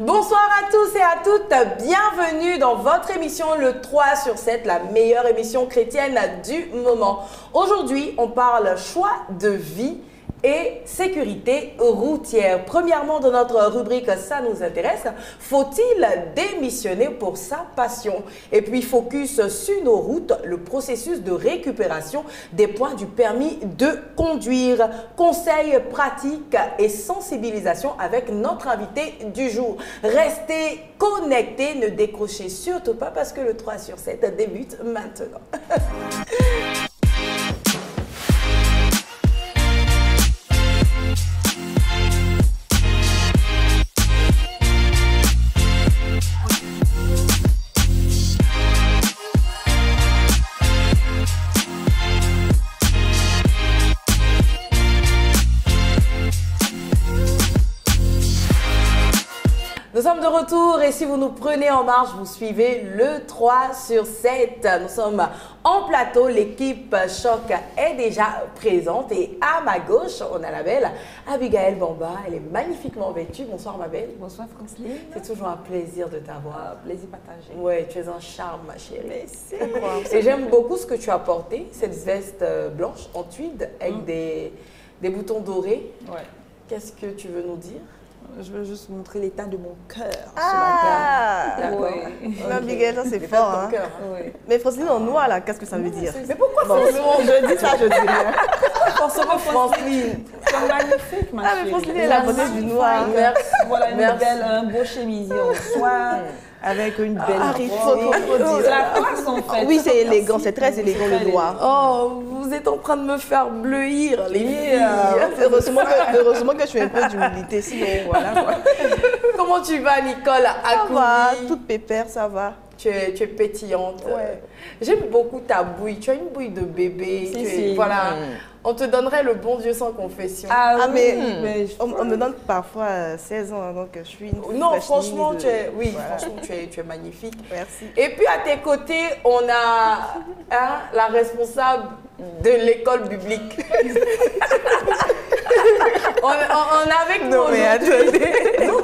Bonsoir à tous et à toutes, bienvenue dans votre émission Le 3 sur 7, la meilleure émission chrétienne du moment. Aujourd'hui, on parle choix de vie et sécurité routière. Premièrement, dans notre rubrique « Ça nous intéresse », faut-il démissionner pour sa passion? Et puis, focus sur nos routes, le processus de récupération des points du permis de conduire. Conseils pratiques et sensibilisation avec notre invité du jour. Restez connectés, ne décrochez surtout pas parce que le 3 sur 7 débute maintenant. Nous sommes de retour et si vous nous prenez en marche, vous suivez le 3 sur 7. Nous sommes en plateau, l'équipe Choc est déjà présente et à ma gauche, on a la belle Abigail Bamba. Elle est magnifiquement vêtue. Bonsoir ma belle. Bonsoir Franceline. C'est toujours un plaisir de t'avoir. Plaisir partagé. Ouais, tu es un charme ma chérie. Merci. Et j'aime beaucoup ce que tu as porté, cette veste blanche en tweed avec des boutons dorés. Ouais. Qu'est-ce que tu veux nous dire? Je veux juste montrer l'état de mon cœur D'accord. Oui. Abigail, ça c'est L'état de fort. ton Hein. cœur. Oui. Mais Francine, en noir là, qu'est-ce que ça veut dire? Mais pourquoi Bon, je dis ça, je dis rien. forcément Francine? C'est magnifique, ma Ah, chérie. mais Francine, elle a porté du noir. Merci. Voilà Merci. un beau chemisier en soie, avec une belle il faut robe. dire. C'est la classe en fait. Oui, c'est élégant, c'est très élégant le noir. Oh, vous êtes en train de me faire bleuir, les filles. Heureusement que je fais un peu d'humilité, sinon voilà quoi. Comment tu vas, Nicole Ça va, Akoui? toute pépère, ça va. Tu es pétillante. Ouais. J'aime beaucoup ta bouille. Tu as une bouille de bébé. Si. Voilà. On te donnerait le bon Dieu sans confession. Ah, Ah, oui, mais je- on me donne parfois 16 ans, donc je suis une Non, fraîche franchement, ligne de- Voilà. franchement, tu es magnifique. Merci. Et puis à tes côtés, on a la responsable de l'école biblique. on est avec nous aujourd'hui. Non,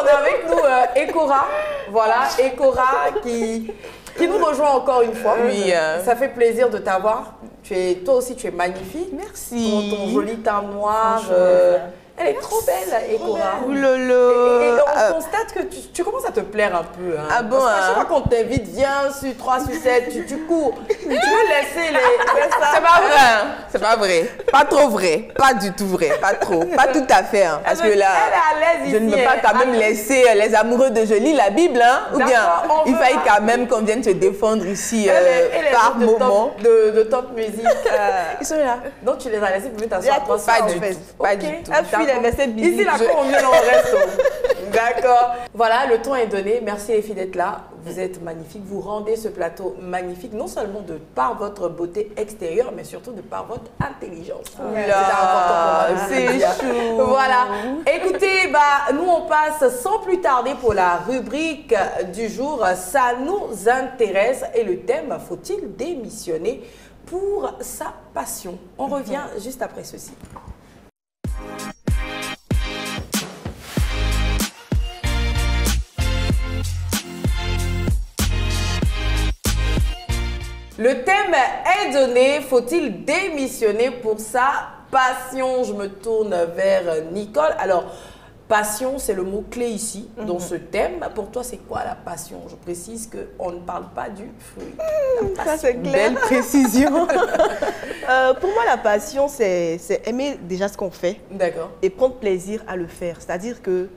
on est avec nous Ekora. Voilà, Ekora qui nous rejoint encore une fois. Oui, Ça fait plaisir de t'avoir. Toi aussi, tu es magnifique. Merci. Ton joli teint noir. Elle est trop belle, Ekora. Et Oulolo. on constate que tu commences à te plaire un peu. Hein. Ah bon, Parce qu'à hein? chaque fois qu'on t'invite, viens sur 3 sur 7, tu cours. Tu veux laisser les... C'est pas vrai, hein? C'est pas vrai. Pas trop vrai. Pas du tout vrai. Pas trop. Pas tout à fait. Hein. Parce que là, elle est à l'aise je ne ici, veux pas elle. quand même laisser les amoureux de je lis la Bible. Hein? Ou bien, D'accord, on il veut faille pas. quand même qu'on vienne se défendre ici Elle est par de moment. de top musique. Ils sont là. Donc tu les as laissés pour venir Il y a t'asseoir. tout ça, Pas en du fait. tout. Pas Ok. du tout. Elle fuit les versets Ici, bibliques. là, on vient au resto. D'accord. Voilà, le temps est donné. Merci les filles d'être là. Vous êtes magnifiques. Vous rendez ce plateau magnifique, non seulement de par votre beauté extérieure, mais surtout de par votre intelligence. C'est important pour moi de vous le dire. chou. Voilà. Écoutez, nous on passe sans plus tarder pour la rubrique du jour. Ça nous intéresse. Et le thème, faut-il démissionner pour sa passion? On revient juste après ceci. Le thème est donné, faut-il démissionner pour sa passion? Je me tourne vers Nicole. Alors, passion, c'est le mot-clé ici, dans ce thème. Pour toi, c'est quoi la passion? Je précise qu'on ne parle pas du fruit. Ça c'est clair. Belle précision. Pour moi, la passion, c'est aimer déjà ce qu'on fait D'accord. et prendre plaisir à le faire. C'est-à-dire que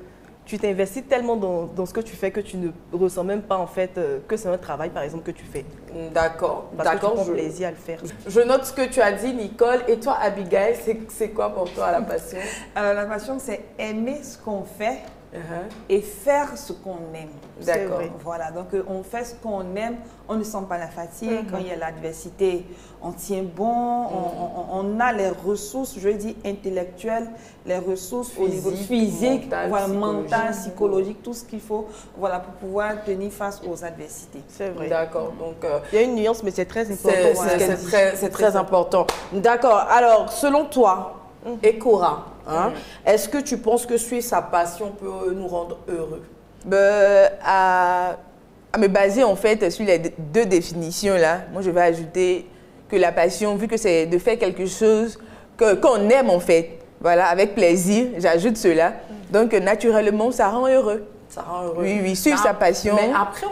tu t'investis tellement dans ce que tu fais que tu ne ressens même pas en fait que c'est un travail par exemple que tu fais. D'accord. Parce que tu D'accord. prends plaisir à le faire. Je note ce que tu as dit, Nicole. Et toi, Abigail, c'est quoi pour toi la passion? Alors la passion, c'est aimer ce qu'on fait Uh-huh. et faire ce qu'on aime. D'accord. vrai. Voilà, donc on fait ce qu'on aime, on ne sent pas la fatigue. Quand il y a l'adversité, on tient bon, on a les ressources, je veux dire intellectuelles, les ressources au niveau physique, mentales, voilà, psychologiques. mentales, psychologiques, tout ce qu'il faut voilà, pour pouvoir tenir face aux adversités. C'est vrai. D'accord. Donc, Il y a une nuance, mais c'est très important. c'est très important. D'accord. Alors, selon toi, Ekora, hein, est-ce que tu penses que suivre sa passion peut nous rendre heureux? À me baser en fait sur les deux définitions là, moi je vais ajouter que la passion, vu que c'est de faire quelque chose qu'on aime en fait, voilà, avec plaisir, j'ajoute cela. Donc naturellement, ça rend heureux. Ça rend heureux. Oui, suivre sa passion. Mais après,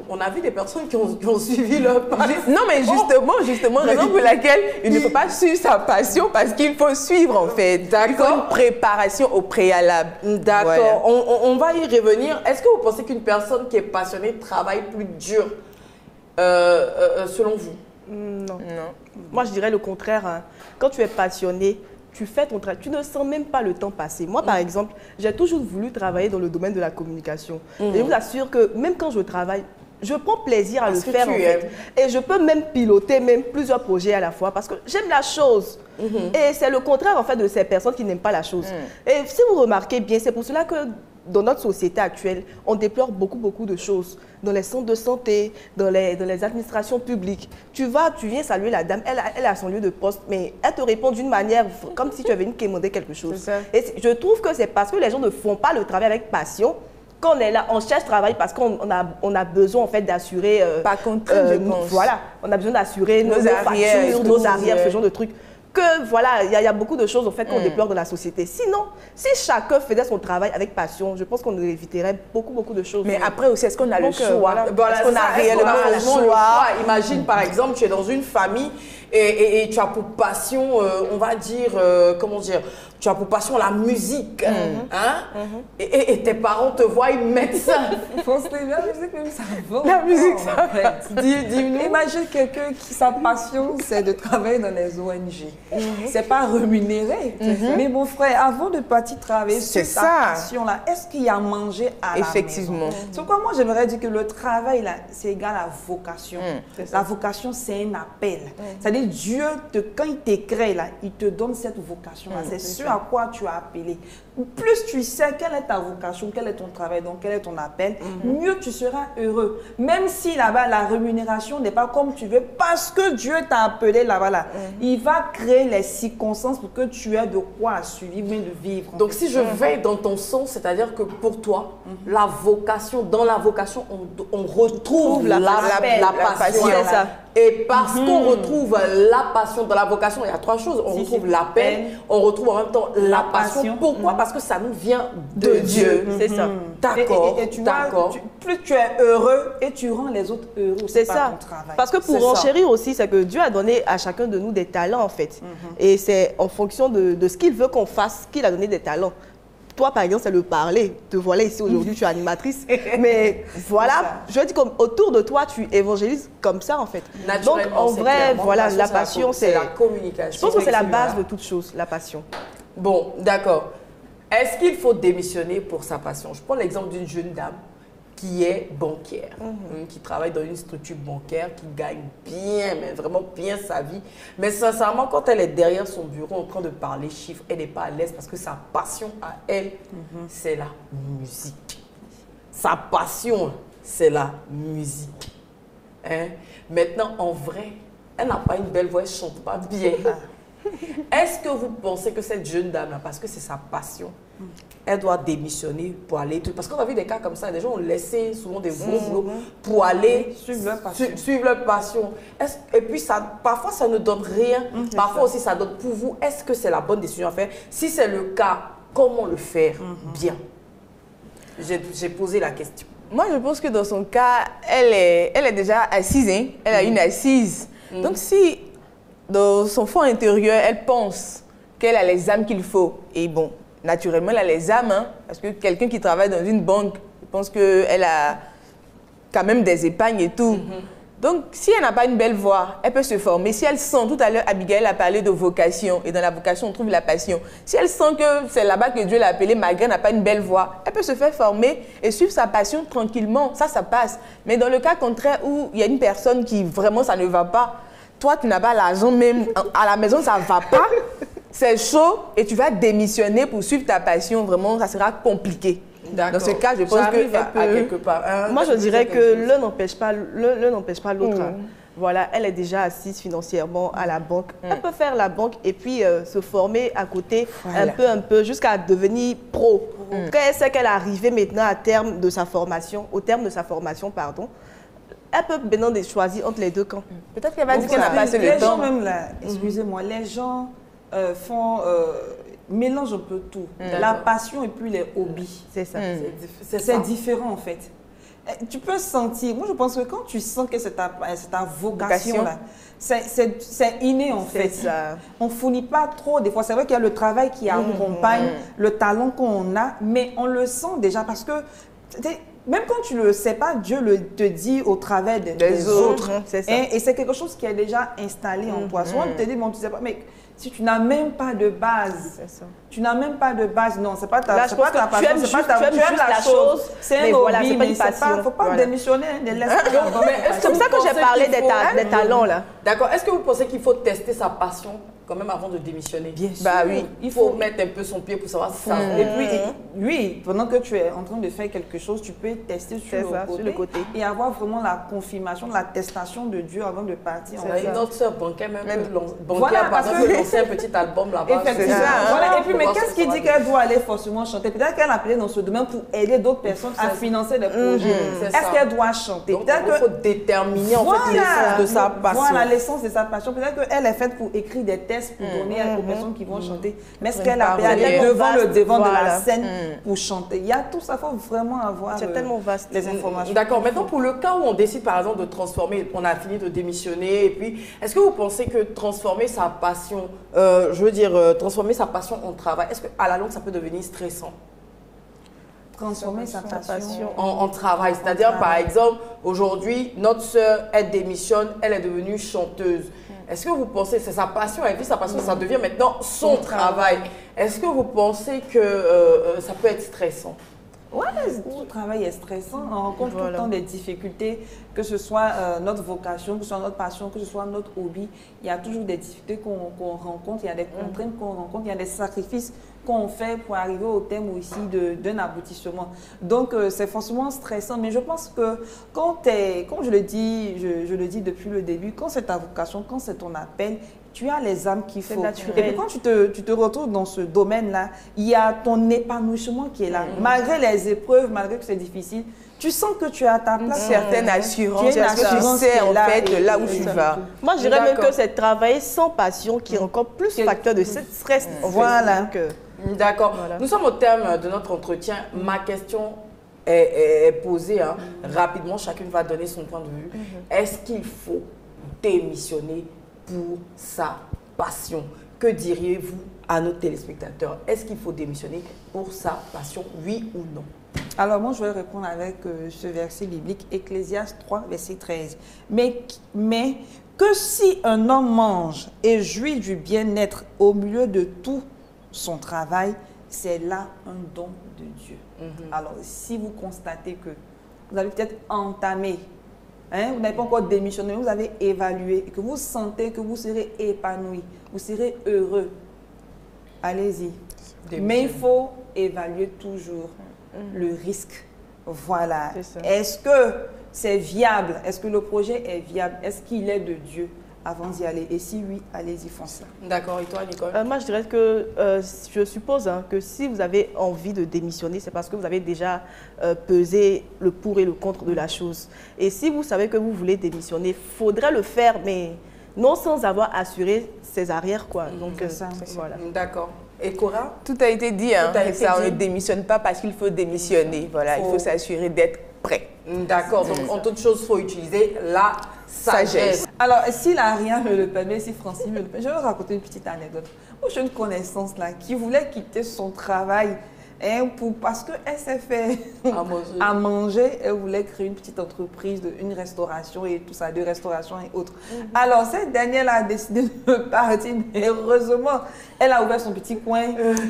on a vu des personnes qui ont suivi leur passion. Non, mais justement, raison pour laquelle il ne faut pas suivre sa passion parce qu'il faut suivre en fait. D'accord. Il faut une préparation au préalable. D'accord. Voilà. On va y revenir. Est-ce que vous pensez qu'une personne qui est passionnée travaille plus dur selon vous? Non. Moi, je dirais le contraire. Hein. Quand tu es passionné, tu fais ton travail, tu ne sens même pas le temps passer. Moi, par exemple, j'ai toujours voulu travailler dans le domaine de la communication. Et je vous assure que même quand je travaille, je prends plaisir à le faire en fait. Et je peux même piloter plusieurs projets à la fois parce que j'aime la chose. Et c'est le contraire en fait de ces personnes qui n'aiment pas la chose. Et si vous remarquez bien, c'est pour cela que dans notre société actuelle, on déplore beaucoup de choses. Dans les centres de santé, dans les administrations publiques. Tu viens saluer la dame, elle a son lieu de poste, mais elle te répond d'une manière comme si tu avais une qui demandait quelque chose. Et je trouve que c'est parce que les gens ne font pas le travail avec passion qu'on est là, on cherche travail parce qu'on a besoin en fait d'assurer... Par contre, je pense. Voilà, on a besoin d'assurer nos factures, nos arrières, ce genre de trucs. Que voilà, il y a beaucoup de choses en fait qu'on déplore dans la société. Sinon, si chacun faisait son travail avec passion, je pense qu'on éviterait beaucoup de choses. Mais après aussi, est-ce qu'on a le choix? Voilà, est-ce qu'on a réellement le choix? Imagine par exemple, tu es dans une famille et tu as pour passion, on va dire, comment dire, tu as pour passion la musique, et tes parents te voient, ils mettent ça. La musique, même ça va. La musique, ça va. Dis-nous. Imagine quelqu'un qui, sa passion, c'est de travailler dans les ONG. C'est pas rémunéré. Mais mon frère, avant de partir travailler sur ta passion-là, est-ce qu'il y a mangé à la Effectivement. maison? C'est pourquoi moi, j'aimerais dire que le travail, là, c'est égal à vocation. La vocation, c'est un appel. C'est-à-dire, Dieu, quand il t'écrit, là, il te donne cette vocation-là. C'est sûr à quoi tu as appelé. Plus tu sais quelle est ta vocation, quel est ton travail, donc quel est ton appel, mieux tu seras heureux. Même si là-bas, la rémunération n'est pas comme tu veux, parce que Dieu t'a appelé là-bas, il va créer les circonstances pour que tu aies de quoi suivre, mais de vivre. Donc si je vais dans ton sens, c'est-à-dire que pour toi, la vocation, dans la vocation, on retrouve la passion. Ça. Et parce qu'on retrouve la passion dans la vocation, il y a trois choses. On retrouve l'appel, on retrouve en même temps la passion. Pourquoi? Parce que ça nous vient de Dieu. C'est ça. D'accord. Et tu vois, plus tu es heureux et tu rends les autres heureux. C'est ça. Ton travail. Parce que pour enchérir aussi, c'est que Dieu a donné à chacun de nous des talents en fait. Et c'est en fonction de ce qu'il veut qu'on fasse qu'il a donné des talents. Toi, par exemple, c'est le parler. Te voilà ici aujourd'hui, tu es animatrice. Mais voilà, je dis comme autour de toi, tu évangélises comme ça, en fait. Donc, en vrai, voilà, la passion, c'est la communication. Je pense que c'est la base de toute chose, la passion. Bon, d'accord. Est-ce qu'il faut démissionner pour sa passion? Je prends l'exemple d'une jeune dame qui est banquière, qui travaille dans une structure bancaire, qui gagne bien, mais vraiment bien sa vie. Mais sincèrement, quand elle est derrière son bureau en train de parler chiffres, elle n'est pas à l'aise parce que sa passion à elle, c'est la musique. Sa passion, c'est la musique. Hein? Maintenant, en vrai, elle n'a pas une belle voix, elle ne chante pas bien. Est-ce que vous pensez que cette jeune dame-là, parce que c'est sa passion, elle doit démissionner pour aller... Parce qu'on a vu des cas comme ça, des gens ont laissé souvent des gros boulots pour aller suivre leur passion. Et puis, parfois, ça ne donne rien. Parfois aussi, ça donne pour vous. Est-ce que c'est la bonne décision à faire? Si c'est le cas, comment le faire bien? J'ai posé la question. Moi, je pense que dans son cas, elle est déjà assise. Hein? Elle a une assise. Donc, si dans son fond intérieur, elle pense qu'elle a les âmes qu'il faut, et bon, naturellement, elle a les âmes, hein, parce que quelqu'un qui travaille dans une banque, je pense qu'elle a quand même des épargnes et tout. Donc, si elle n'a pas une belle voix, elle peut se former. Si elle sent, tout à l'heure, Abigail a parlé de vocation, et dans la vocation, on trouve la passion. Si elle sent que c'est là-bas que Dieu l'a appelée, malgré qu'elle n'a pas une belle voix, elle peut se faire former et suivre sa passion tranquillement. Ça passe. Mais dans le cas contraire où il y a une personne qui, vraiment, ça ne va pas, toi, tu n'as pas l'argent, même à la maison, ça ne va pas. C'est chaud et tu vas démissionner pour suivre ta passion. Vraiment, ça sera compliqué. Dans ce cas, je pense que à quelque part. Moi, je dirais que l'un n'empêche pas l'autre. voilà, elle est déjà assise financièrement à la banque. Elle peut faire la banque et puis se former à côté un peu, jusqu'à devenir pro. Quand elle sait qu'elle est arrivée maintenant au terme de sa formation, elle peut maintenant choisir entre les deux camps. Peut-être qu'elle va dire qu'elle n'a pas assez les le temps. gens même là, excusez-moi, les gens mélangent un peu tout. La passion et puis les hobbies. C'est ça. C'est différent en fait. Tu peux sentir, moi je pense que quand tu sens que c'est ta vocation là, c'est inné en fait. On ne fournit pas trop des fois. C'est vrai qu'il y a le travail qui accompagne le talent qu'on a, mais on le sent déjà parce que même quand tu ne le sais pas, Dieu te dit au travers des autres. Et c'est quelque chose qui est déjà installé en toi. Souvent, on te dit, bon, tu ne sais pas, mais si tu n'as même pas de base, non, c'est pas ta passion, c'est pas tu aimes la chose, c'est un hobby, mais il ne faut pas démissionner. C'est comme ça que j'ai parlé des talents là. D'accord. Est-ce que vous pensez qu'il faut tester sa passion quand même avant de démissionner? Bien sûr. Bah oui, il faut mettre un peu son pied pour savoir si ça. Et puis, oui, pendant que tu es en train de faire quelque chose, tu peux tester sur le côté et avoir vraiment la confirmation, l'attestation de Dieu avant de partir. Notre soeur bancaire même peut lancer un petit album là-bas. Effectivement. Et puis, mais qu'est-ce qui dit qu'elle doit aller forcément chanter? Peut-être qu'elle a appelé dans ce domaine pour aider d'autres personnes à financer des projets. Est-ce qu'elle doit chanter? Il faut déterminer en fait l'essence de sa passion. Voilà, l'essence de sa passion. Peut-être qu'elle est faite pour écrire des textes pour donner aux personnes qui vont chanter. Mais est-ce qu'elle a aller devant le devant de la scène pour chanter? Il y a tout ça, il faut vraiment avoir tellement vaste. les informations. D'accord. Maintenant, pour le cas où on décide par exemple de transformer, on a fini de démissionner, et puis est-ce que vous pensez que transformer sa passion, transformer sa passion en travail, est-ce qu'à la longue ça peut devenir stressant? Transformer sa passion en travail. C'est-à-dire, par exemple, aujourd'hui, notre sœur, elle démissionne, elle est devenue chanteuse. Est-ce que vous pensez, c'est sa passion, elle vit sa passion, ça devient maintenant son travail. Est-ce que vous pensez que ça peut être stressant? Oui, tout le travail est stressant. On rencontre tout le temps des difficultés, que ce soit notre vocation, que ce soit notre passion, que ce soit notre hobby. Il y a toujours des difficultés qu'on rencontre, il y a des contraintes qu'on rencontre, il y a des sacrifices qu'on fait pour arriver au terme aussi d'un aboutissement. Donc, c'est forcément stressant. Mais je pense que comme je le dis, je le dis depuis le début, quand c'est ta vocation, quand c'est ton appel, tu as les âmes qu'il faut. Et puis quand tu te retrouves dans ce domaine-là, il y a ton épanouissement qui est là. Malgré les épreuves, malgré que c'est difficile, tu sens que tu as ta place. Certaine assurance, parce que tu sais en fait là où tu vas. Moi, je dirais même que c'est travailler sans passion qui est encore plus facteur de stress. Voilà. D'accord. Nous sommes au terme de notre entretien. Ma question est posée. Rapidement, chacune va donner son point de vue. Est-ce qu'il faut démissionner pour sa passion? Que diriez-vous à nos téléspectateurs? Est-ce qu'il faut démissionner pour sa passion, oui ou non? Alors moi, je vais répondre avec ce verset biblique, Ecclésiaste 3, verset 13. Mais que si un homme mange et jouit du bien-être au milieu de tout son travail, c'est là un don de Dieu. Alors, si vous constatez que vous avez peut-être entamé, vous n'avez pas encore démissionné, vous avez évalué et que vous sentez que vous serez épanoui, vous serez heureux, allez-y. Mais il faut évaluer toujours le risque. Voilà. Est-ce que c'est viable? Est-ce que le projet est viable? Est-ce qu'il est de Dieu avant d'y aller? Et si oui, allez-y, foncez. D'accord. Et toi, Nicole? Moi, je dirais que je suppose que si vous avez envie de démissionner, c'est parce que vous avez déjà pesé le pour et le contre de la chose. Et si vous savez que vous voulez démissionner, il faudrait le faire, mais non sans avoir assuré ses arrières, quoi. Donc, voilà. D'accord. Et Cora? Tout a été dit, on ne démissionne pas parce qu'il faut démissionner. Voilà, il faut s'assurer d'être prêt. D'accord, donc en toute chose, il faut utiliser la sagesse. Alors, si la rien me le permet, si Francine me le permet, je vais vous raconter une petite anecdote. Moi, j'ai une connaissance là qui voulait quitter son travail parce qu'elle s'est fait à manger. Elle voulait créer une petite entreprise, une restauration et tout ça, de restauration et autres. Alors, cette dernière a décidé de partir. Mais heureusement, elle a ouvert son petit coin.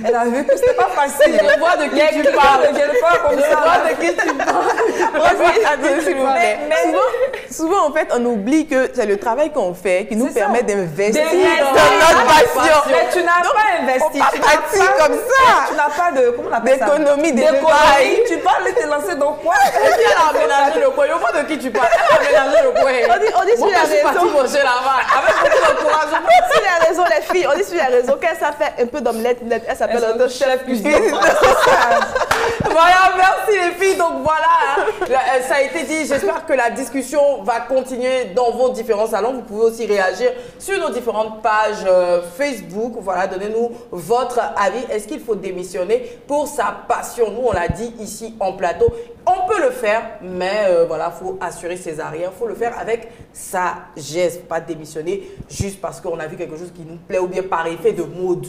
Elle a vu que c'était pas facile. Je vois de qui tu parles. Je ne parle comme ça. Je vois de qui tu parles. Mais souvent, en fait, on oublie que c'est le travail qu'on fait qui nous C'est ça. permet d'investir D'investir dans notre passion. Mais tu n'as pas investi. on Tu bâtit n'as pas- comme ça. Tu n'as pas de, comment on appelle ça? D'économie, D'économie. d'épargne. Tu parles de te lancer dans quoi? Et puis elle a aménagé le coin. Je vois de qui tu parles. Elle a aménagé le coin. On dit sur Moi, les je suis partie réseaux. manger là-bas. Avec beaucoup de courage. Sur les réseaux, les filles, on dit sur les réseaux qu'elle sait faire un peu d'omelette, elle s'appelle Elle notre chef cuisinier. Voilà, merci les filles. Donc voilà, hein, ça a été dit. J'espère que la discussion va continuer dans vos différents salons. Vous pouvez aussi réagir sur nos différentes pages Facebook. Voilà, donnez-nous votre avis. Est-ce qu'il faut démissionner pour sa passion? Nous, on l'a dit ici en plateau. On peut le faire, mais voilà, il faut assurer ses arrières. Il faut le faire avec sagesse. Pas démissionner juste parce qu'on a vu quelque chose qui nous plaît ou bien par effet de mode.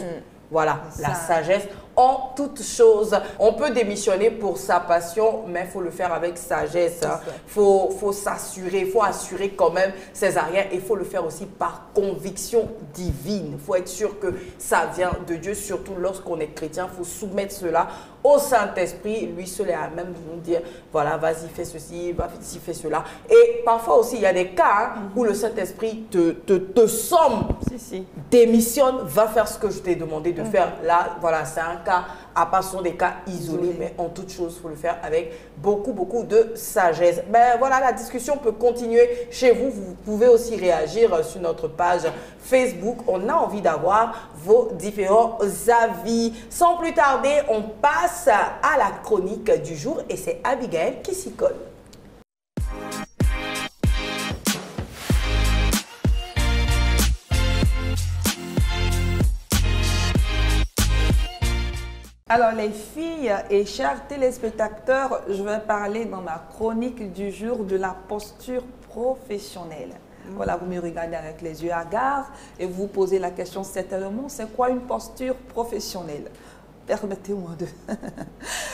Voilà, la sagesse en toute chose. On peut démissionner pour sa passion, mais il faut le faire avec sagesse. Il faut s'assurer, il faut assurer quand même ses arrières et il faut le faire aussi par conviction divine. Il faut être sûr que ça vient de Dieu, surtout lorsqu'on est chrétien. Il faut soumettre cela au Saint-Esprit. Lui seul est à même de nous dire, voilà, vas-y, fais ceci, vas-y, fais cela. Et parfois aussi, il y a des cas où le Saint-Esprit te somme, démissionne, va faire ce que je t'ai demandé de faire. Là, voilà, c'est un cas à part, ce sont des cas isolés, mais en toute chose, il faut le faire avec beaucoup de sagesse. Ben voilà, la discussion peut continuer chez vous. Vous pouvez aussi réagir sur notre page Facebook. On a envie d'avoir vos différents avis. Sans plus tarder, on passe à la chronique du jour et c'est Abigail qui s'y colle. Alors les filles et chers téléspectateurs, je vais parler dans ma chronique du jour de la posture professionnelle. Voilà, vous me regardez avec les yeux hagards et vous posez la question certainement, c'est quoi une posture professionnelle? Permettez-moi de...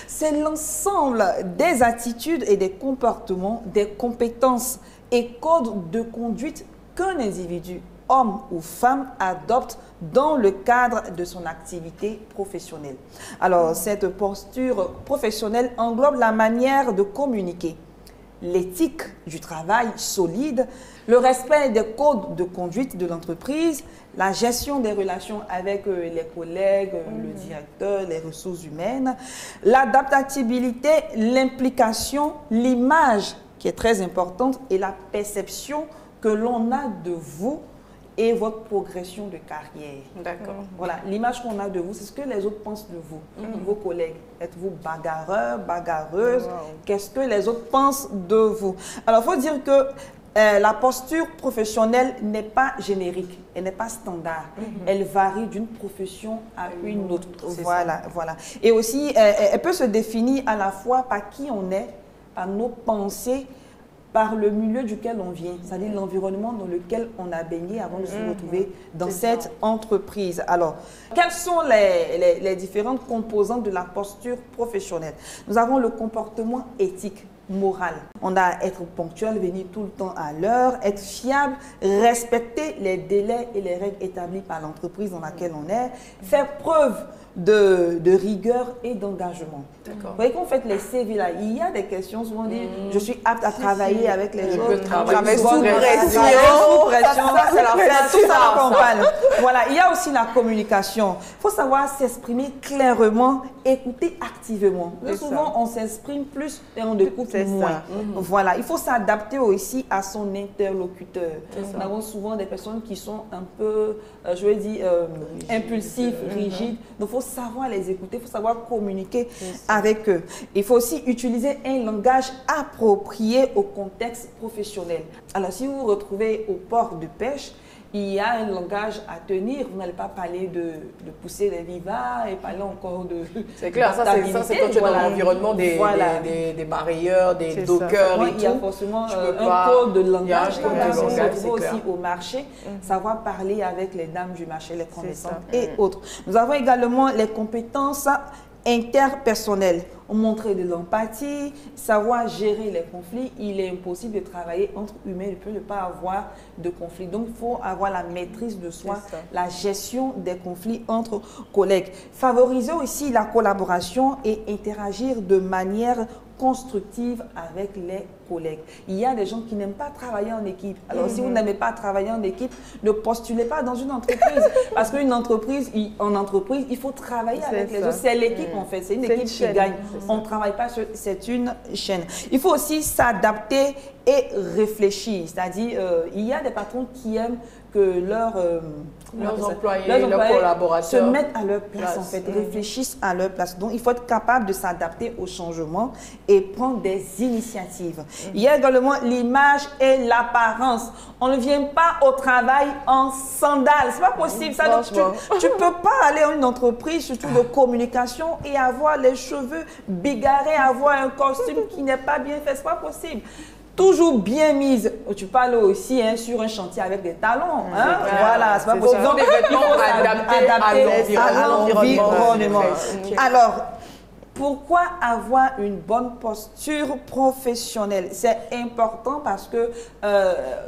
C'est l'ensemble des attitudes et des comportements, des compétences et codes de conduite qu'un individu, homme ou femme, adopte dans le cadre de son activité professionnelle. Alors, cette posture professionnelle englobe la manière de communiquer, l'éthique du travail solide, le respect des codes de conduite de l'entreprise, la gestion des relations avec les collègues, le directeur, les ressources humaines, l'adaptabilité, l'implication, l'image qui est très importante et la perception que l'on a de vous et votre progression de carrière. D'accord. Voilà, l'image qu'on a de vous, c'est ce que les autres pensent de vous, vos collègues. Êtes-vous bagarreur, bagarreuse? Qu'est-ce que les autres pensent de vous? Alors, il faut dire que la posture professionnelle n'est pas générique, elle n'est pas standard. Elle varie d'une profession à une autre. Voilà, voilà. Et aussi, elle peut se définir à la fois par qui on est, par nos pensées, par le milieu duquel on vient, c'est-à-dire l'environnement dans lequel on a baigné avant de se retrouver dans cette entreprise. Alors, quelles sont les différentes composantes de la posture professionnelle? Nous avons le comportement éthique, moral. On a être ponctuel, venir tout le temps à l'heure, être fiable, respecter les délais et les règles établies par l'entreprise dans laquelle on est, faire preuve de rigueur et d'engagement. Vous voyez qu'on fait les CV là, il y a des questions souvent dit je suis apte à travailler avec les autres. Je peux travailler sous pression. Ça, c'est la fin, tout ça qu'on parle. Voilà, il y a aussi la communication. Il faut savoir s'exprimer clairement, écouter activement. Souvent, on s'exprime plus et on écoute moins. Voilà, il faut s'adapter aussi à son interlocuteur. Nous avons souvent des personnes qui sont un peu, je vais dire, impulsives, rigides. Donc, il faut savoir les écouter, il faut savoir communiquer avec eux. Il faut aussi utiliser un langage approprié au contexte professionnel. Alors, si vous vous retrouvez au port de pêche, il y a un langage à tenir. Vous n'allez pas parler de pousser les vivards et parler encore de... C'est clair, ça c'est quand tu es dans l'environnement des barrayeurs, des dockers et tout. Il y a forcément un code de langage. On se retrouve aussi au marché, savoir parler avec les dames du marché, les commerçants et autres. Nous avons également les compétences interpersonnelles. Montrer de l'empathie, savoir gérer les conflits. Il est impossible de travailler entre humains, il peut ne pas avoir de conflits. Donc, il faut avoir la maîtrise de soi, la gestion des conflits entre collègues. Favoriser aussi la collaboration et interagir de manière constructive avec les collègues. Il y a des gens qui n'aiment pas travailler en équipe. Alors, si vous n'aimez pas travailler en équipe, ne postulez pas dans une entreprise. Parce qu'une entreprise, en entreprise, il faut travailler avec les autres. C'est l'équipe, en fait. C'est une équipe qui gagne. On ne travaille pas sur... C'est une chaîne. Il faut aussi s'adapter et réfléchir. C'est-à-dire, il y a des patrons qui aiment que leurs employés, leurs collaborateurs se mettent à leur place, en fait, réfléchissent à leur place. Donc, il faut être capable de s'adapter au changement et prendre des initiatives. Il y a également l'image et l'apparence. On ne vient pas au travail en sandales. C'est pas possible. Ça, donc, tu peux pas aller à une entreprise, surtout de communication, et avoir les cheveux bigarrés, avoir un costume qui n'est pas bien fait. C'est pas possible. Toujours bien mise. Tu parles aussi sur un chantier avec des talons. Hein? Voilà, c'est pas possible. Donc, il faut adapter à l'environnement. Alors, pourquoi avoir une bonne posture professionnelle? C'est important parce que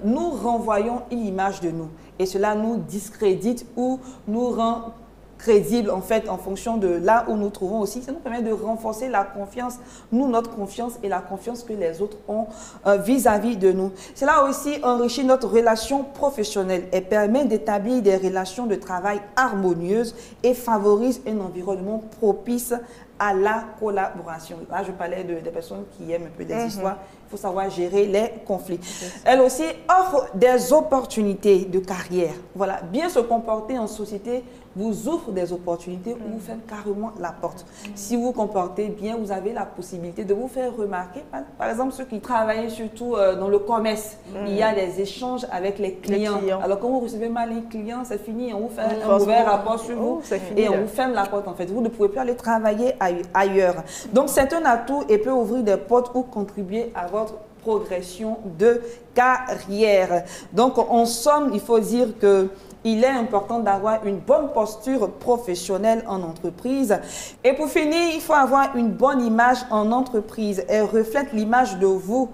nous renvoyons une image de nous et cela nous discrédite ou nous rend crédible en fait en fonction de là où nous trouvons aussi. Ça nous permet de renforcer la confiance, notre confiance et la confiance que les autres ont vis-à-vis de nous. Cela aussi enrichit notre relation professionnelle et permet d'établir des relations de travail harmonieuses et favorise un environnement propice à la collaboration. Là, je parlais des personnes qui aiment un peu des histoires. Il faut savoir gérer les conflits. Elle aussi offre des opportunités de carrière. Voilà, bien se comporter en société vous offre des opportunités où vous faites carrément la porte. Si vous vous comportez bien, vous avez la possibilité de vous faire remarquer. Par exemple, ceux qui travaillent surtout dans le commerce, il y a des échanges avec les clients. Alors, quand vous recevez mal un client, c'est fini. On vous fait un mauvais rapport sur vous et on vous ferme la porte en fait. Vous ne pouvez plus aller travailler ailleurs. Donc, c'est un atout et peut ouvrir des portes ou contribuer à votre progression de carrière. Donc, en somme, il faut dire que il est important d'avoir une bonne posture professionnelle en entreprise. Et pour finir, il faut avoir une bonne image en entreprise. Elle reflète l'image de vous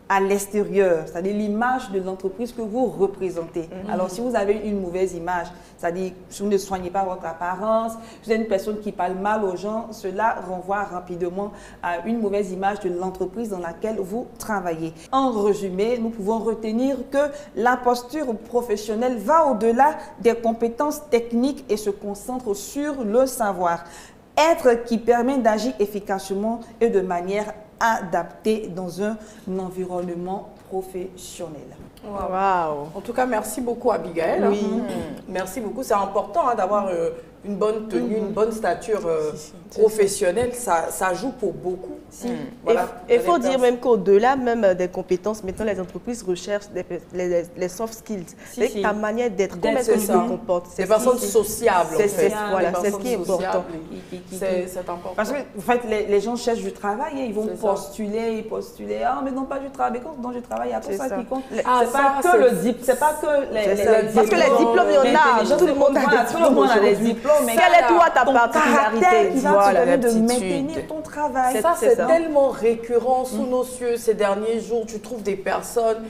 à l'extérieur, c'est-à-dire l'image de l'entreprise que vous représentez. Alors, si vous avez une mauvaise image, c'est-à-dire si vous ne soignez pas votre apparence, si vous êtes une personne qui parle mal aux gens, cela renvoie rapidement à une mauvaise image de l'entreprise dans laquelle vous travaillez. En résumé, nous pouvons retenir que la posture professionnelle va au-delà des compétences techniques et se concentre sur le savoir. Être qui permet d'agir efficacement et de manière adaptée dans un environnement professionnel. Wow. En tout cas, merci beaucoup Abigail. Oui. Merci beaucoup. C'est important d'avoir une bonne tenue, une bonne stature professionnelle. Ça joue pour beaucoup. Voilà, il faut dire même qu'au-delà même des compétences, maintenant les entreprises recherchent les soft skills. C'est ta manière d'être, comment est-ce que tu te comportes. Des personnes sociables. C'est ce qui est important. C'est important. Parce que en fait, les gens cherchent du travail et ils vont postuler. Ah, mais non, pas du travail. Mais quand dans du travail, il y a tout ça qui compte. C'est pas que les diplômes. Parce que les diplômes, il y en a. Tout le monde a des diplômes. Mais quelle est toi ta particularité? Qui va te permettre de maintenir ton travail. Ça, c'est tellement récurrent sous nos cieux ces derniers jours. Tu trouves des personnes...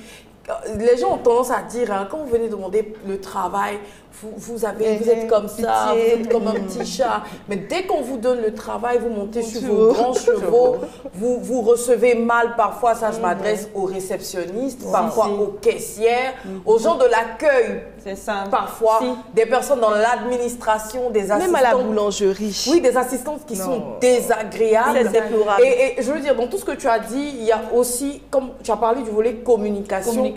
Les gens ont tendance à dire, quand vous venez demander le travail, vous êtes comme ça, vous êtes comme un petit chat. Mais dès qu'on vous donne le travail, vous montez sur vos grands chevaux, vous recevez mal parfois. Ça, je m'adresse aux réceptionnistes, parfois aux caissières, aux gens de l'accueil. C'est ça. Parfois, des personnes dans l'administration, des assistantes. Même à la boulangerie. Oui, des assistantes qui sont désagréables. C'est déplorable. Et je veux dire, dans tout ce que tu as dit, il y a aussi, comme tu as parlé du volet communication.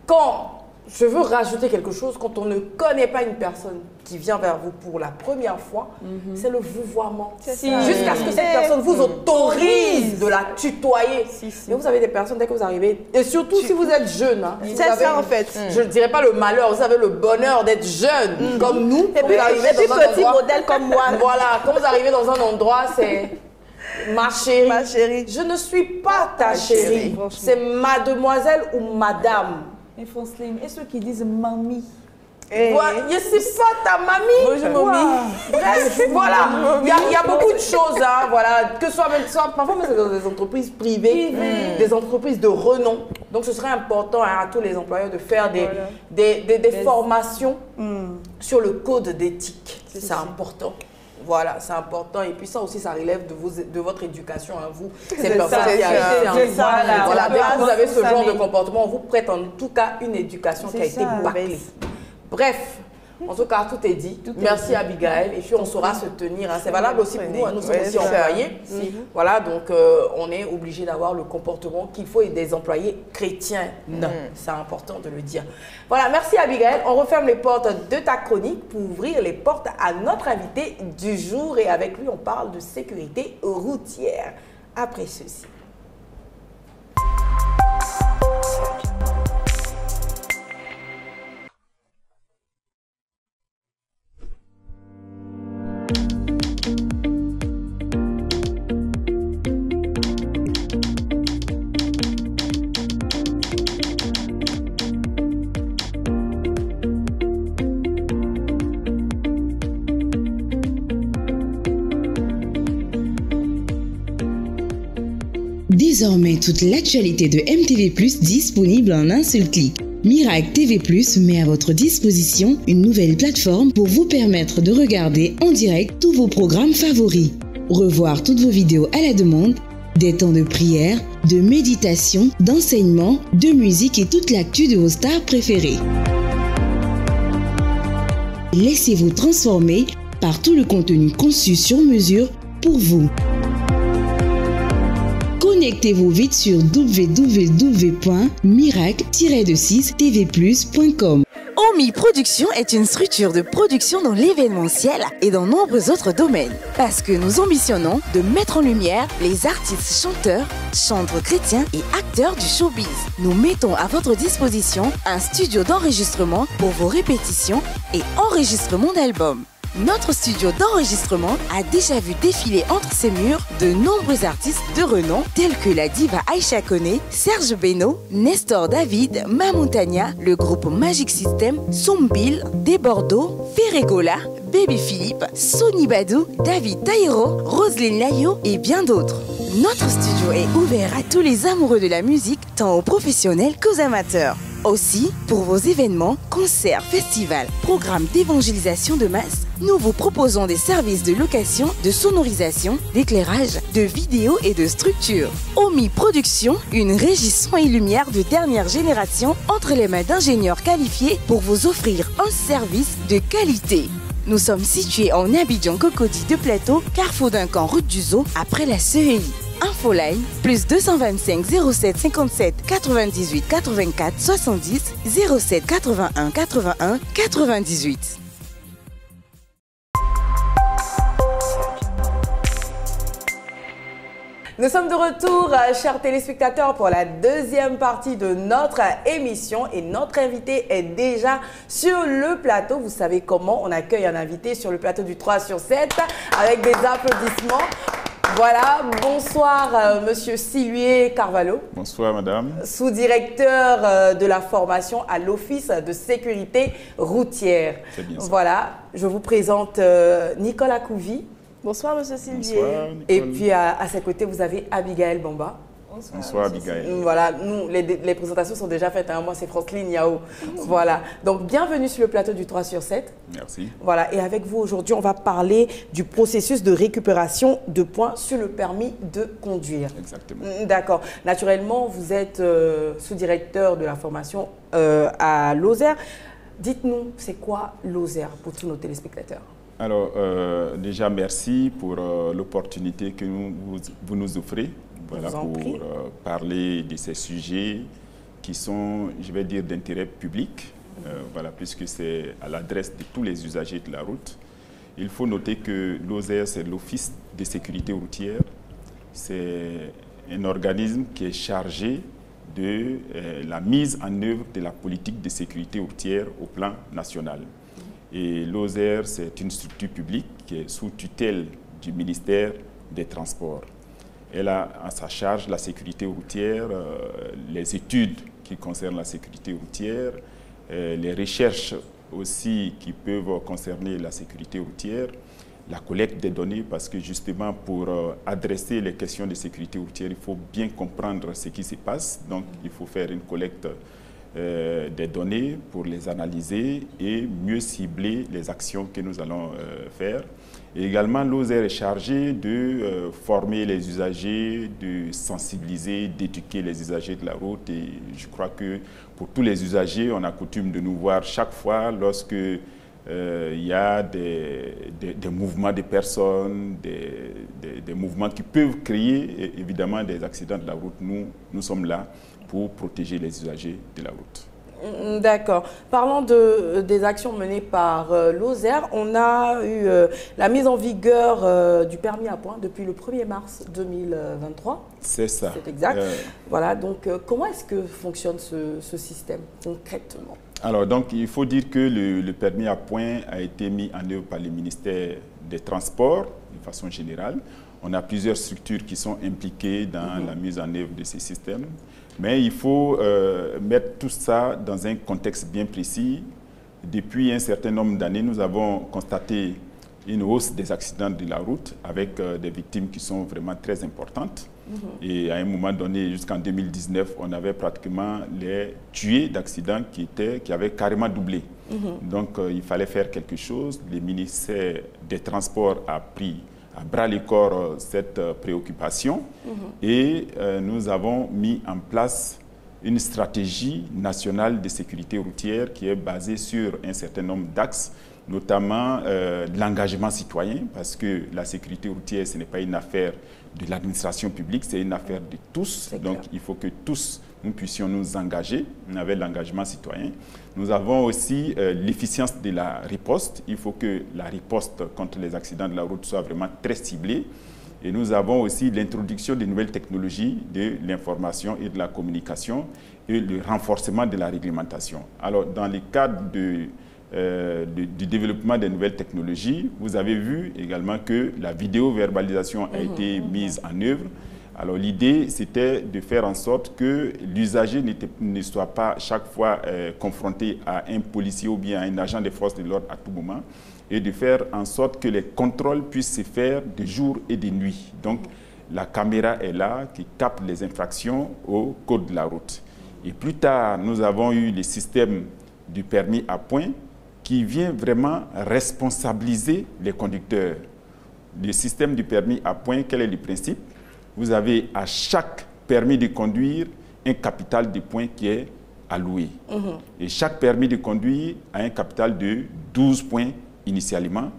Quand je veux rajouter quelque chose, quand on ne connaît pas une personne qui vient vers vous pour la première fois, c'est le vouvoiement. Jusqu'à ce que cette personne vous autorise de la tutoyer. Mais vous avez des personnes, dès que vous arrivez, et surtout si vous êtes jeune, c'est ça en fait. Je ne dirais pas le malheur, vous avez le bonheur d'être jeune, comme nous. Et puis petit modèle comme moi. Voilà, quand vous arrivez dans un endroit, c'est... Ma chérie. Ma chérie. Je ne suis pas ta chérie. C'est mademoiselle ou madame. Et Franceline, et ceux qui disent mamie. Voilà, je ne suis pas ta mamie. Bonjour mamie. Bref, voilà. Il y a beaucoup de choses. Voilà. Que ce soit parfois, c'est dans des entreprises privées, des entreprises de renom. Donc, ce serait important à tous les employeurs de faire des formations sur le code d'éthique. C'est important. Voilà, c'est important. Et puis ça aussi, ça relève de votre éducation, hein, vous. C'est personnes ça, qui c'est ça. Voilà, dès que vous avez ce genre mais- de comportement, on vous prête en tout cas une éducation qui a été ça. bâclée. Bref. En tout cas, tout est dit. Merci Abigail. Et puis, on saura se tenir. Hein. C'est valable aussi pour nous. Hein. Nous sommes aussi employés. Voilà, donc on est obligé d'avoir le comportement qu'il faut et des employés chrétiens. C'est important de le dire. Voilà, merci Abigail. On referme les portes de ta chronique pour ouvrir les portes à notre invité du jour. Et avec lui, on parle de sécurité routière. Après ceci. Désormais, toute l'actualité de MTV+, disponible en un seul clic. Mirac TV+, met à votre disposition une nouvelle plateforme pour vous permettre de regarder en direct tous vos programmes favoris. Revoir toutes vos vidéos à la demande, des temps de prière, de méditation, d'enseignement, de musique et toute l'actu de vos stars préférées. Laissez-vous transformer par tout le contenu conçu sur mesure pour vous. Connectez-vous vite sur www.mirac-tvplus.com. OMI Production est une structure de production dans l'événementiel et dans nombreux autres domaines. Parce que nous ambitionnons de mettre en lumière les artistes chanteurs, chantres chrétiens et acteurs du showbiz. Nous mettons à votre disposition un studio d'enregistrement pour vos répétitions et enregistrement d'albums. Notre studio d'enregistrement a déjà vu défiler entre ses murs de nombreux artistes de renom tels que la diva Aïcha Koné, Serge Beno, Nestor David, Mamontagna, le groupe Magic System, Sombil, Desbordeaux, Ferregola, Baby Philippe, Sonny Badou, David Taïro, Roselyne Layo et bien d'autres. Notre studio est ouvert à tous les amoureux de la musique, tant aux professionnels qu'aux amateurs. Aussi, pour vos événements, concerts, festivals, programmes d'évangélisation de masse, nous vous proposons des services de location, de sonorisation, d'éclairage, de vidéo et de structure. OMI Production, une régie son et lumière de dernière génération entre les mains d'ingénieurs qualifiés pour vous offrir un service de qualité. Nous sommes situés en Abidjan Cocody de Plateau, carrefour d'un camp route du Zoo, après la CEI. Infoline, plus 225 07 57 98 84 70 07 81 81 98. Nous sommes de retour, chers téléspectateurs, pour la deuxième partie de notre émission. Et notre invité est déjà sur le plateau. Vous savez comment on accueille un invité sur le plateau du 3 sur 7 avec des applaudissements. Voilà, bonsoir Monsieur Sylvier Carvalho. Bonsoir Madame. Sous-directeur de la formation à l'Office de sécurité routière. C'est bien ça. Voilà, je vous présente Nicolas Couvi. Bonsoir, monsieur Sylvier. Bonsoir Nicole. Et puis à ses côtés, vous avez Abigail Bamba. Bonsoir Abigail. Voilà, nous, les présentations sont déjà faites. Hein. Moi, c'est Franceline Yao. Voilà, donc bienvenue sur le plateau du 3 sur 7. Merci. Voilà, et avec vous aujourd'hui, on va parler du processus de récupération de points sur le permis de conduire. Exactement. D'accord. Naturellement, vous êtes sous-directeur de la formation à Lozère. Dites-nous, c'est quoi Lozère pour tous nos téléspectateurs? Alors, déjà, merci pour l'opportunité que vous nous offrez. Voilà, pour parler de ces sujets qui sont, je vais dire, d'intérêt public, voilà, puisque c'est à l'adresse de tous les usagers de la route. Il faut noter que l'OSER, c'est l'Office de sécurité routière. C'est un organisme qui est chargé de la mise en œuvre de la politique de sécurité routière au plan national. Et l'OSER, c'est une structure publique qui est sous tutelle du ministère des Transports. Elle a à sa charge la sécurité routière, les études qui concernent la sécurité routière, les recherches aussi qui peuvent concerner la sécurité routière, la collecte des données, parce que justement pour adresser les questions de sécurité routière, il faut bien comprendre ce qui se passe. Donc il faut faire une collecte des données pour les analyser et mieux cibler les actions que nous allons faire. Et également, l'OSER est chargé de former les usagers, de sensibiliser, d'éduquer les usagers de la route. Et je crois que pour tous les usagers, on a coutume de nous voir chaque fois lorsque il y a des mouvements de personnes, des mouvements qui peuvent créer évidemment des accidents de la route. Nous sommes là pour protéger les usagers de la route. D'accord. Parlons des actions menées par l'OSER. On a eu la mise en vigueur du permis à points depuis le 1er mars 2023. C'est ça. C'est exact. Voilà, donc comment est-ce que fonctionne ce système concrètement? Alors, donc, il faut dire que le permis à points a été mis en œuvre par le ministère des Transports, de façon générale. On a plusieurs structures qui sont impliquées dans la mise en œuvre de ces systèmes. Mais il faut mettre tout ça dans un contexte bien précis. Depuis un certain nombre d'années, nous avons constaté une hausse des accidents de la route avec des victimes qui sont vraiment très importantes. Et à un moment donné, jusqu'en 2019, on avait pratiquement les tués d'accidents qui avaient carrément doublé. Donc, il fallait faire quelque chose. Le ministère des Transports a pris à bras-le-corps cette préoccupation et nous avons mis en place une stratégie nationale de sécurité routière qui est basée sur un certain nombre d'axes, notamment l'engagement citoyen, parce que la sécurité routière, ce n'est pas une affaire de l'administration publique, c'est une affaire de tous. Donc, il faut que tous, nous puissions nous engager avec l'engagement citoyen. Nous avons aussi l'efficience de la riposte. Il faut que la riposte contre les accidents de la route soit vraiment très ciblée. Et nous avons aussi l'introduction de nouvelles technologies de l'information et de la communication et le renforcement de la réglementation. Alors, dans le cadre du développement des nouvelles technologies, vous avez vu également que la vidéo-verbalisation a été mise en œuvre. Alors l'idée, c'était de faire en sorte que l'usager ne soit pas chaque fois confronté à un policier ou bien à un agent des forces de l'ordre à tout moment, et de faire en sorte que les contrôles puissent se faire de jour et de nuit. Donc la caméra est là qui capte les infractions au code de la route. Et plus tard, nous avons eu le système du permis à points qui vient vraiment responsabiliser les conducteurs. Le système du permis à points, quel est le principe? Vous avez à chaque permis de conduire un capital de points qui est alloué. Et chaque permis de conduire a un capital de 12 points initialement.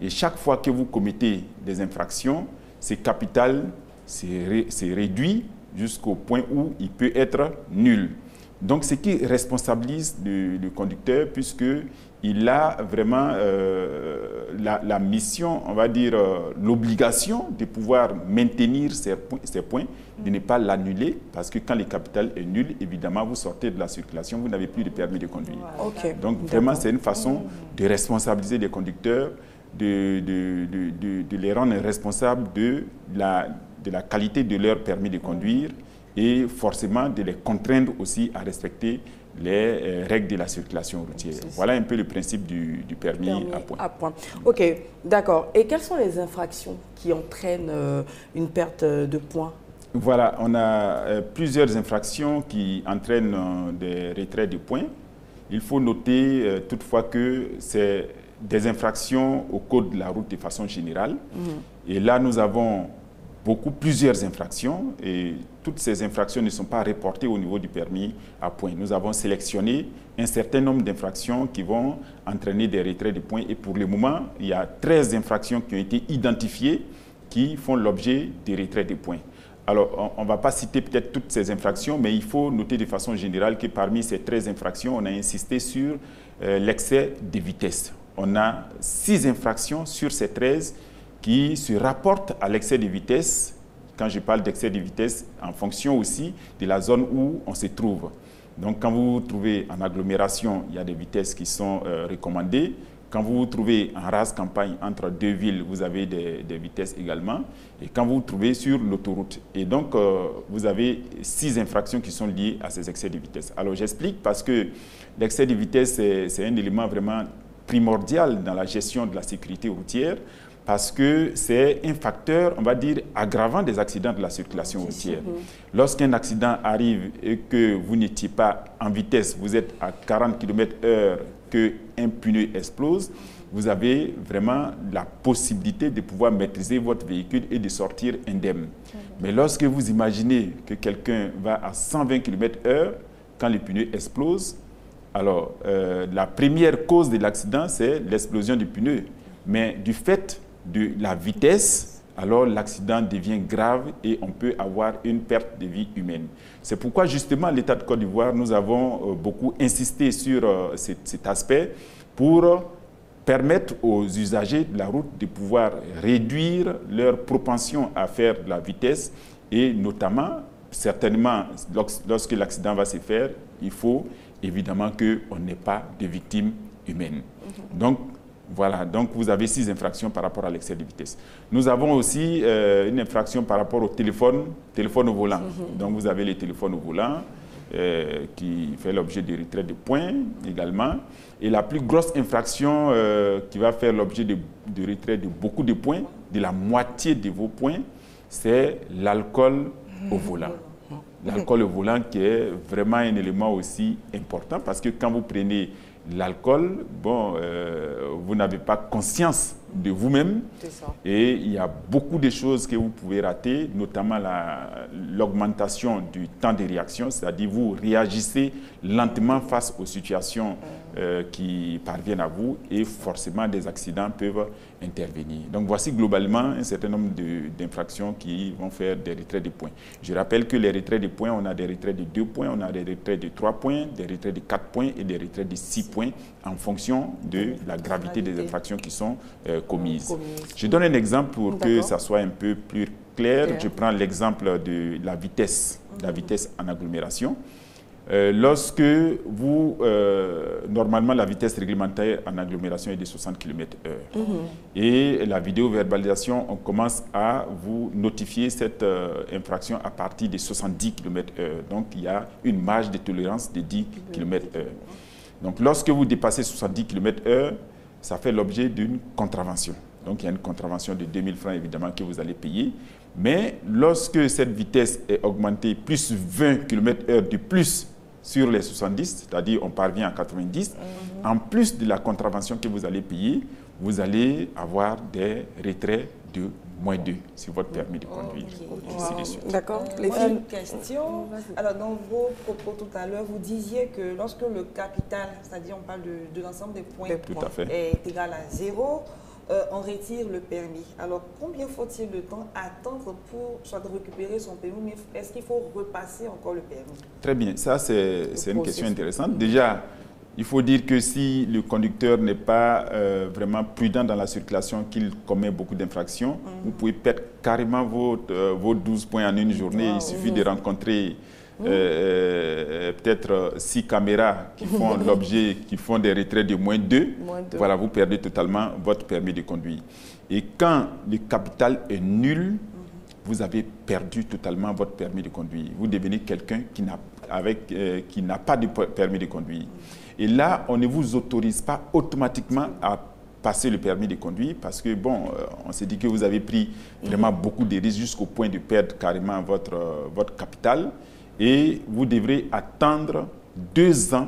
Et chaque fois que vous commettez des infractions, ce capital s'est réduit jusqu'au point où il peut être nul. Donc, ce qui responsabilise le conducteur, puisqu'il a vraiment la mission, on va dire, l'obligation de pouvoir maintenir ces points, de ne pas l'annuler, parce que quand le capital est nul, évidemment, vous sortez de la circulation, vous n'avez plus de permis de conduire. Donc, vraiment, c'est une façon de responsabiliser les conducteurs, de les rendre responsables de la qualité de leur permis de conduire, et forcément de les contraindre aussi à respecter les règles de la circulation routière. Voilà un peu le principe du permis à points. Ok, d'accord. Et quelles sont les infractions qui entraînent une perte de points? Voilà, on a plusieurs infractions qui entraînent des retraits de points. Il faut noter toutefois que c'est des infractions au code de la route de façon générale. Et là, nous avons plusieurs infractions, et toutes ces infractions ne sont pas reportées au niveau du permis à points. Nous avons sélectionné un certain nombre d'infractions qui vont entraîner des retraits de points, et pour le moment, il y a 13 infractions qui ont été identifiées qui font l'objet des retraits de points. Alors, on ne va pas citer peut-être toutes ces infractions, mais il faut noter de façon générale que parmi ces 13 infractions, on a insisté sur l'excès de vitesse. On a 6 infractions sur ces 13 qui se rapportent à l'excès de vitesse. Quand je parle d'excès de vitesse, en fonction aussi de la zone où on se trouve. Donc, quand vous vous trouvez en agglomération, il y a des vitesses qui sont recommandées. Quand vous vous trouvez en rase campagne entre deux villes, vous avez des vitesses également. Et quand vous vous trouvez sur l'autoroute. Et donc, vous avez 6 infractions qui sont liées à ces excès de vitesse. Alors, j'explique parce que l'excès de vitesse, c'est un élément vraiment primordial dans la gestion de la sécurité routière, parce que c'est un facteur, on va dire, aggravant des accidents de la circulation routière. Lorsqu'un accident arrive et que vous n'étiez pas en vitesse, vous êtes à 40 km/h qu'un pneu explose, vous avez vraiment la possibilité de pouvoir maîtriser votre véhicule et de sortir indemne. Mais lorsque vous imaginez que quelqu'un va à 120 km/h quand le pneu explose, alors la première cause de l'accident, c'est l'explosion du pneu. Mais du fait de la vitesse, alors l'accident devient grave et on peut avoir une perte de vie humaine. C'est pourquoi justement l'État de Côte d'Ivoire, nous avons beaucoup insisté sur cet aspect pour permettre aux usagers de la route de pouvoir réduire leur propension à faire de la vitesse et notamment, certainement, lorsque l'accident va se faire, il faut évidemment qu'on n'ait pas de victimes humaines. Donc, voilà, donc vous avez 6 infractions par rapport à l'excès de vitesse. Nous avons aussi une infraction par rapport au téléphone au volant. Donc vous avez les téléphones au volant qui fait l'objet de retrait de points également. Et la plus grosse infraction qui va faire l'objet de retrait de beaucoup de points, de la moitié de vos points, c'est l'alcool au volant. L'alcool au volant qui est vraiment un élément aussi important parce que quand vous prenez l'alcool, bon, vous n'avez pas conscience de vous-même et il y a beaucoup de choses que vous pouvez rater, notamment l'augmentation du temps de réaction, c'est-à-dire vous réagissez lentement face aux situations qui parviennent à vous et forcément des accidents peuvent intervenir. Donc voici globalement un certain nombre d'infractions qui vont faire des retraits de points. Je rappelle que les retraits de points, on a des retraits de 2 points, on a des retraits de 3 points, des retraits de 4 points et des retraits de 6 points en fonction de la gravité des infractions qui sont commises. Je donne un exemple pour que ça soit un peu plus clair. Je prends l'exemple de la vitesse en agglomération. Lorsque vous, normalement la vitesse réglementaire en agglomération est de 60 km/h. Et la vidéo-verbalisation, on commence à vous notifier cette infraction à partir de 70 km/h. Donc il y a une marge de tolérance de 10 km/h. Donc lorsque vous dépassez 70 km/h, ça fait l'objet d'une contravention. Donc il y a une contravention de 2000 francs évidemment que vous allez payer. Mais lorsque cette vitesse est augmentée plus 20 km/h de plus sur les 70, c'est-à-dire on parvient à 90, en plus de la contravention que vous allez payer, vous allez avoir des retraits de -2 sur votre permis de conduire. D'accord. Les filles, une question. Alors, dans vos propos tout à l'heure, vous disiez que lorsque le capital, c'est-à-dire on parle de l'ensemble des points, est égal à 0, on retire le permis. Alors, combien faut-il de temps attendre pour soit de récupérer son permis, mais est-ce qu'il faut repasser encore le permis? Très bien, ça c'est une question intéressante. Déjà, il faut dire que si le conducteur n'est pas vraiment prudent dans la circulation, qu'il commet beaucoup d'infractions, vous pouvez perdre carrément vos 12 points en une journée. Il suffit de rencontrer peut-être 6 caméras qui font l'objet, qui font des retraits de -2. Voilà, vous perdez totalement votre permis de conduire. Et quand le capital est nul, vous avez perdu totalement votre permis de conduire. Vous devenez quelqu'un qui n'a pas de permis de conduire. Et là, on ne vous autorise pas automatiquement à passer le permis de conduire parce que, bon, on s'est dit que vous avez pris vraiment beaucoup de risques jusqu'au point de perdre carrément votre capital. Et vous devrez attendre 2 ans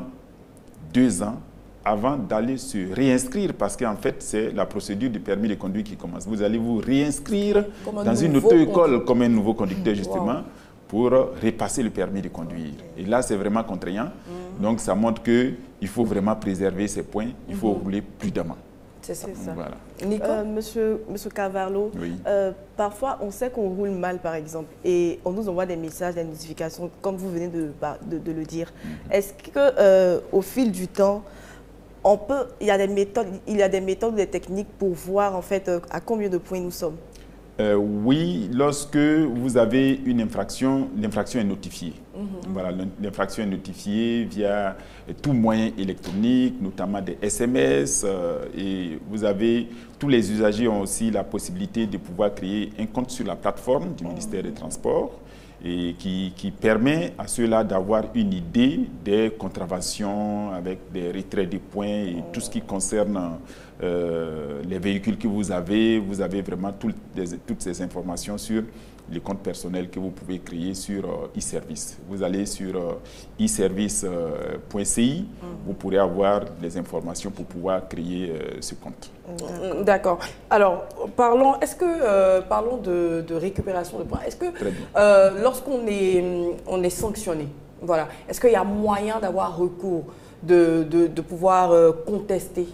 avant d'aller se réinscrire parce qu'en fait, c'est la procédure du permis de conduire qui commence. Vous allez vous réinscrire dans une auto-école comme un nouveau conducteur, justement, pour repasser le permis de conduire. Et là, c'est vraiment contraignant. Donc, ça montre qu'il faut vraiment préserver ces points. Il faut rouler prudemment. C'est ça. Voilà. Nico, Monsieur Carvalho, parfois on sait qu'on roule mal par exemple et on nous envoie des messages, des notifications comme vous venez de le dire. Est-ce qu'au fil du temps, il y a des méthodes, des techniques pour voir en fait à combien de points nous sommes? Oui, lorsque vous avez une infraction, l'infraction est notifiée. Voilà, l'infraction est notifiée via tout moyen électronique, notamment des SMS. Et tous les usagers ont aussi la possibilité de pouvoir créer un compte sur la plateforme du ministère des Transports et qui permet à ceux-là d'avoir une idée des contraventions avec des retraits de points et tout ce qui concerne les véhicules que vous avez vraiment toutes ces informations sur les comptes personnels que vous pouvez créer sur e-service. Vous allez sur e-service.ci, vous pourrez avoir les informations pour pouvoir créer ce compte. D'accord. Alors, parlons de récupération de points. Est-ce que lorsqu'on est sanctionné, voilà, est-ce qu'il y a moyen d'avoir recours, de pouvoir contester,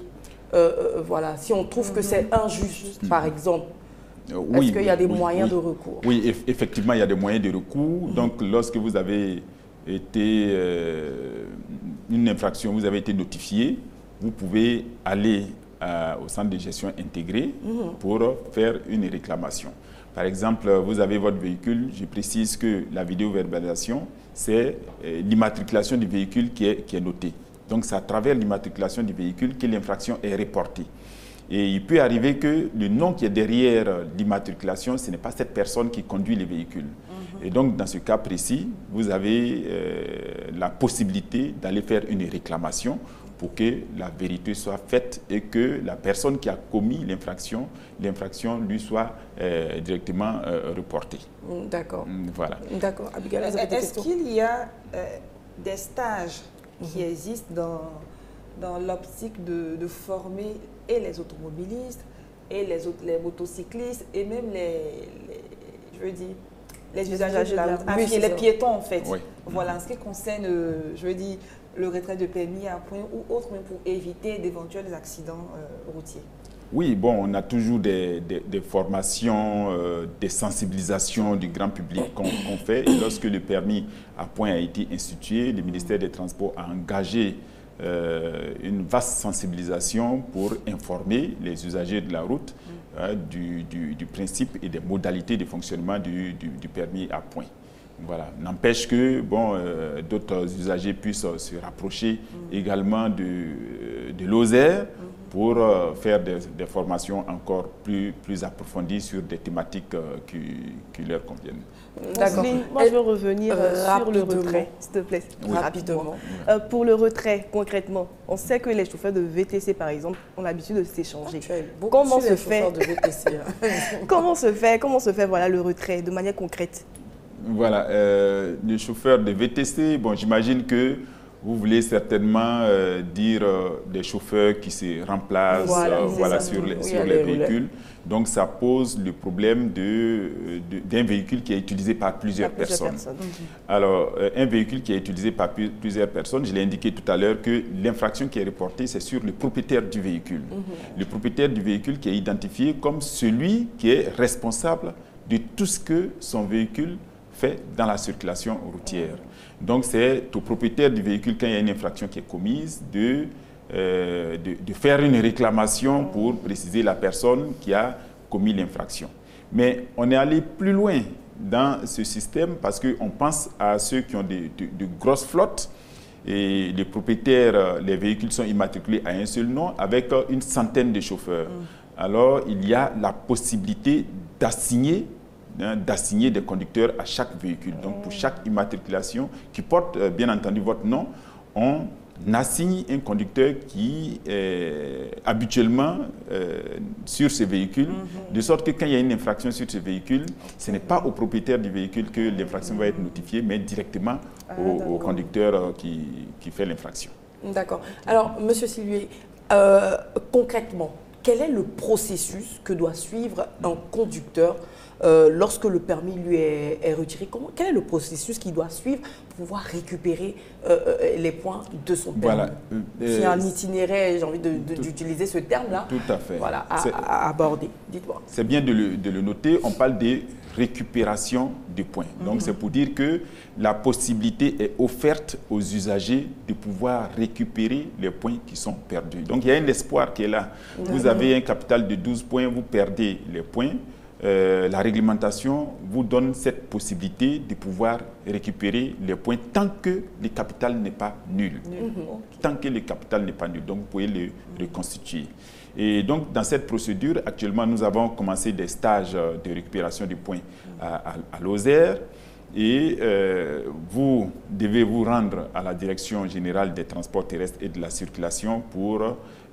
voilà, si on trouve que c'est injuste, par exemple? Est-ce qu'il y a des moyens de recours? Oui, effectivement, il y a des moyens de recours. Donc, lorsque vous avez été une infraction, vous avez été notifié, vous pouvez aller au centre de gestion intégré pour faire une réclamation. Par exemple, vous avez votre véhicule, je précise que la vidéo-verbalisation, c'est l'immatriculation du véhicule qui est notée. Donc, c'est à travers l'immatriculation du véhicule que l'infraction est reportée. Et il peut arriver que le nom qui est derrière l'immatriculation, ce n'est pas cette personne qui conduit les véhicules. Et donc, dans ce cas précis, vous avez la possibilité d'aller faire une réclamation pour que la vérité soit faite et que la personne qui a commis l'infraction lui soit directement reportée. D'accord. Voilà. D'accord. Abigail, vous avez des questions? Est-ce qu'il y a des stages qui existent dans l'optique de former et les automobilistes et les motocyclistes et même les usagers de la route, les piétons en fait. Oui. Voilà, en ce qui concerne, le retrait de permis à point ou autre, même pour éviter d'éventuels accidents routiers. Oui, bon, on a toujours des formations, des sensibilisations du grand public qu'on fait. Et lorsque le permis à point a été institué, le ministère des Transports a engagé une vaste sensibilisation pour informer les usagers de la route du principe et des modalités de fonctionnement du permis à point. Voilà. N'empêche que d'autres usagers puissent se rapprocher également de l'Oser pour faire des formations encore plus approfondies sur des thématiques qui leur conviennent. D'accord. Moi, je veux revenir sur le retrait, s'il te plaît. Oui. Rapidement. Pour le retrait, concrètement, on sait que les chauffeurs de VTC, par exemple, ont l'habitude de s'échanger. Comment se fait Comment se fait voilà, le retrait de manière concrète? Voilà, les chauffeurs de VTC, bon, j'imagine que vous voulez certainement dire des chauffeurs qui se remplacent sur les véhicules. Donc, ça pose le problème d'un véhicule qui est utilisé par plusieurs personnes. Alors, un véhicule qui est utilisé par plusieurs personnes, je l'ai indiqué tout à l'heure que l'infraction qui est reportée, c'est sur le propriétaire du véhicule. Le propriétaire du véhicule qui est identifié comme celui qui est responsable de tout ce que son véhicule fait dans la circulation routière. Donc, c'est au propriétaire du véhicule, quand il y a une infraction qui est commise, de faire une réclamation pour préciser la personne qui a commis l'infraction. Mais on est allé plus loin dans ce système parce qu'on pense à ceux qui ont de grosses flottes et les propriétaires, les véhicules sont immatriculés à un seul nom avec une centaine de chauffeurs. Alors, il y a la possibilité d'assigner des conducteurs à chaque véhicule. Donc, pour chaque immatriculation qui porte, bien entendu, votre nom, on assigne un conducteur qui est habituellement sur ce véhicule, de sorte que quand il y a une infraction sur ce véhicule, ce n'est pas au propriétaire du véhicule que l'infraction va être notifiée, mais directement au conducteur qui fait l'infraction. D'accord. Alors, Monsieur Sylvier, concrètement, quel est le processus que doit suivre un conducteur lorsque le permis lui est retiré? Quel est le processus qu'il doit suivre pour pouvoir récupérer les points de son permis? Voilà. S'il y a un itinéraire, j'ai envie d'utiliser ce terme-là, tout à fait. Voilà, à aborder. Dites-moi. C'est bien de le noter. On parle de récupération de points. Donc, c'est pour dire que la possibilité est offerte aux usagers de pouvoir récupérer les points qui sont perdus. Donc, il y a un espoir qui est là. Vous avez un capital de 12 points, vous perdez les points. La réglementation vous donne cette possibilité de pouvoir récupérer les points tant que le capital n'est pas nul. Tant que le capital n'est pas nul. Donc, vous pouvez le reconstituer. Et donc, dans cette procédure, actuellement, nous avons commencé des stages de récupération des points à l'Oser. Et vous devez vous rendre à la Direction générale des transports terrestres et de la circulation pour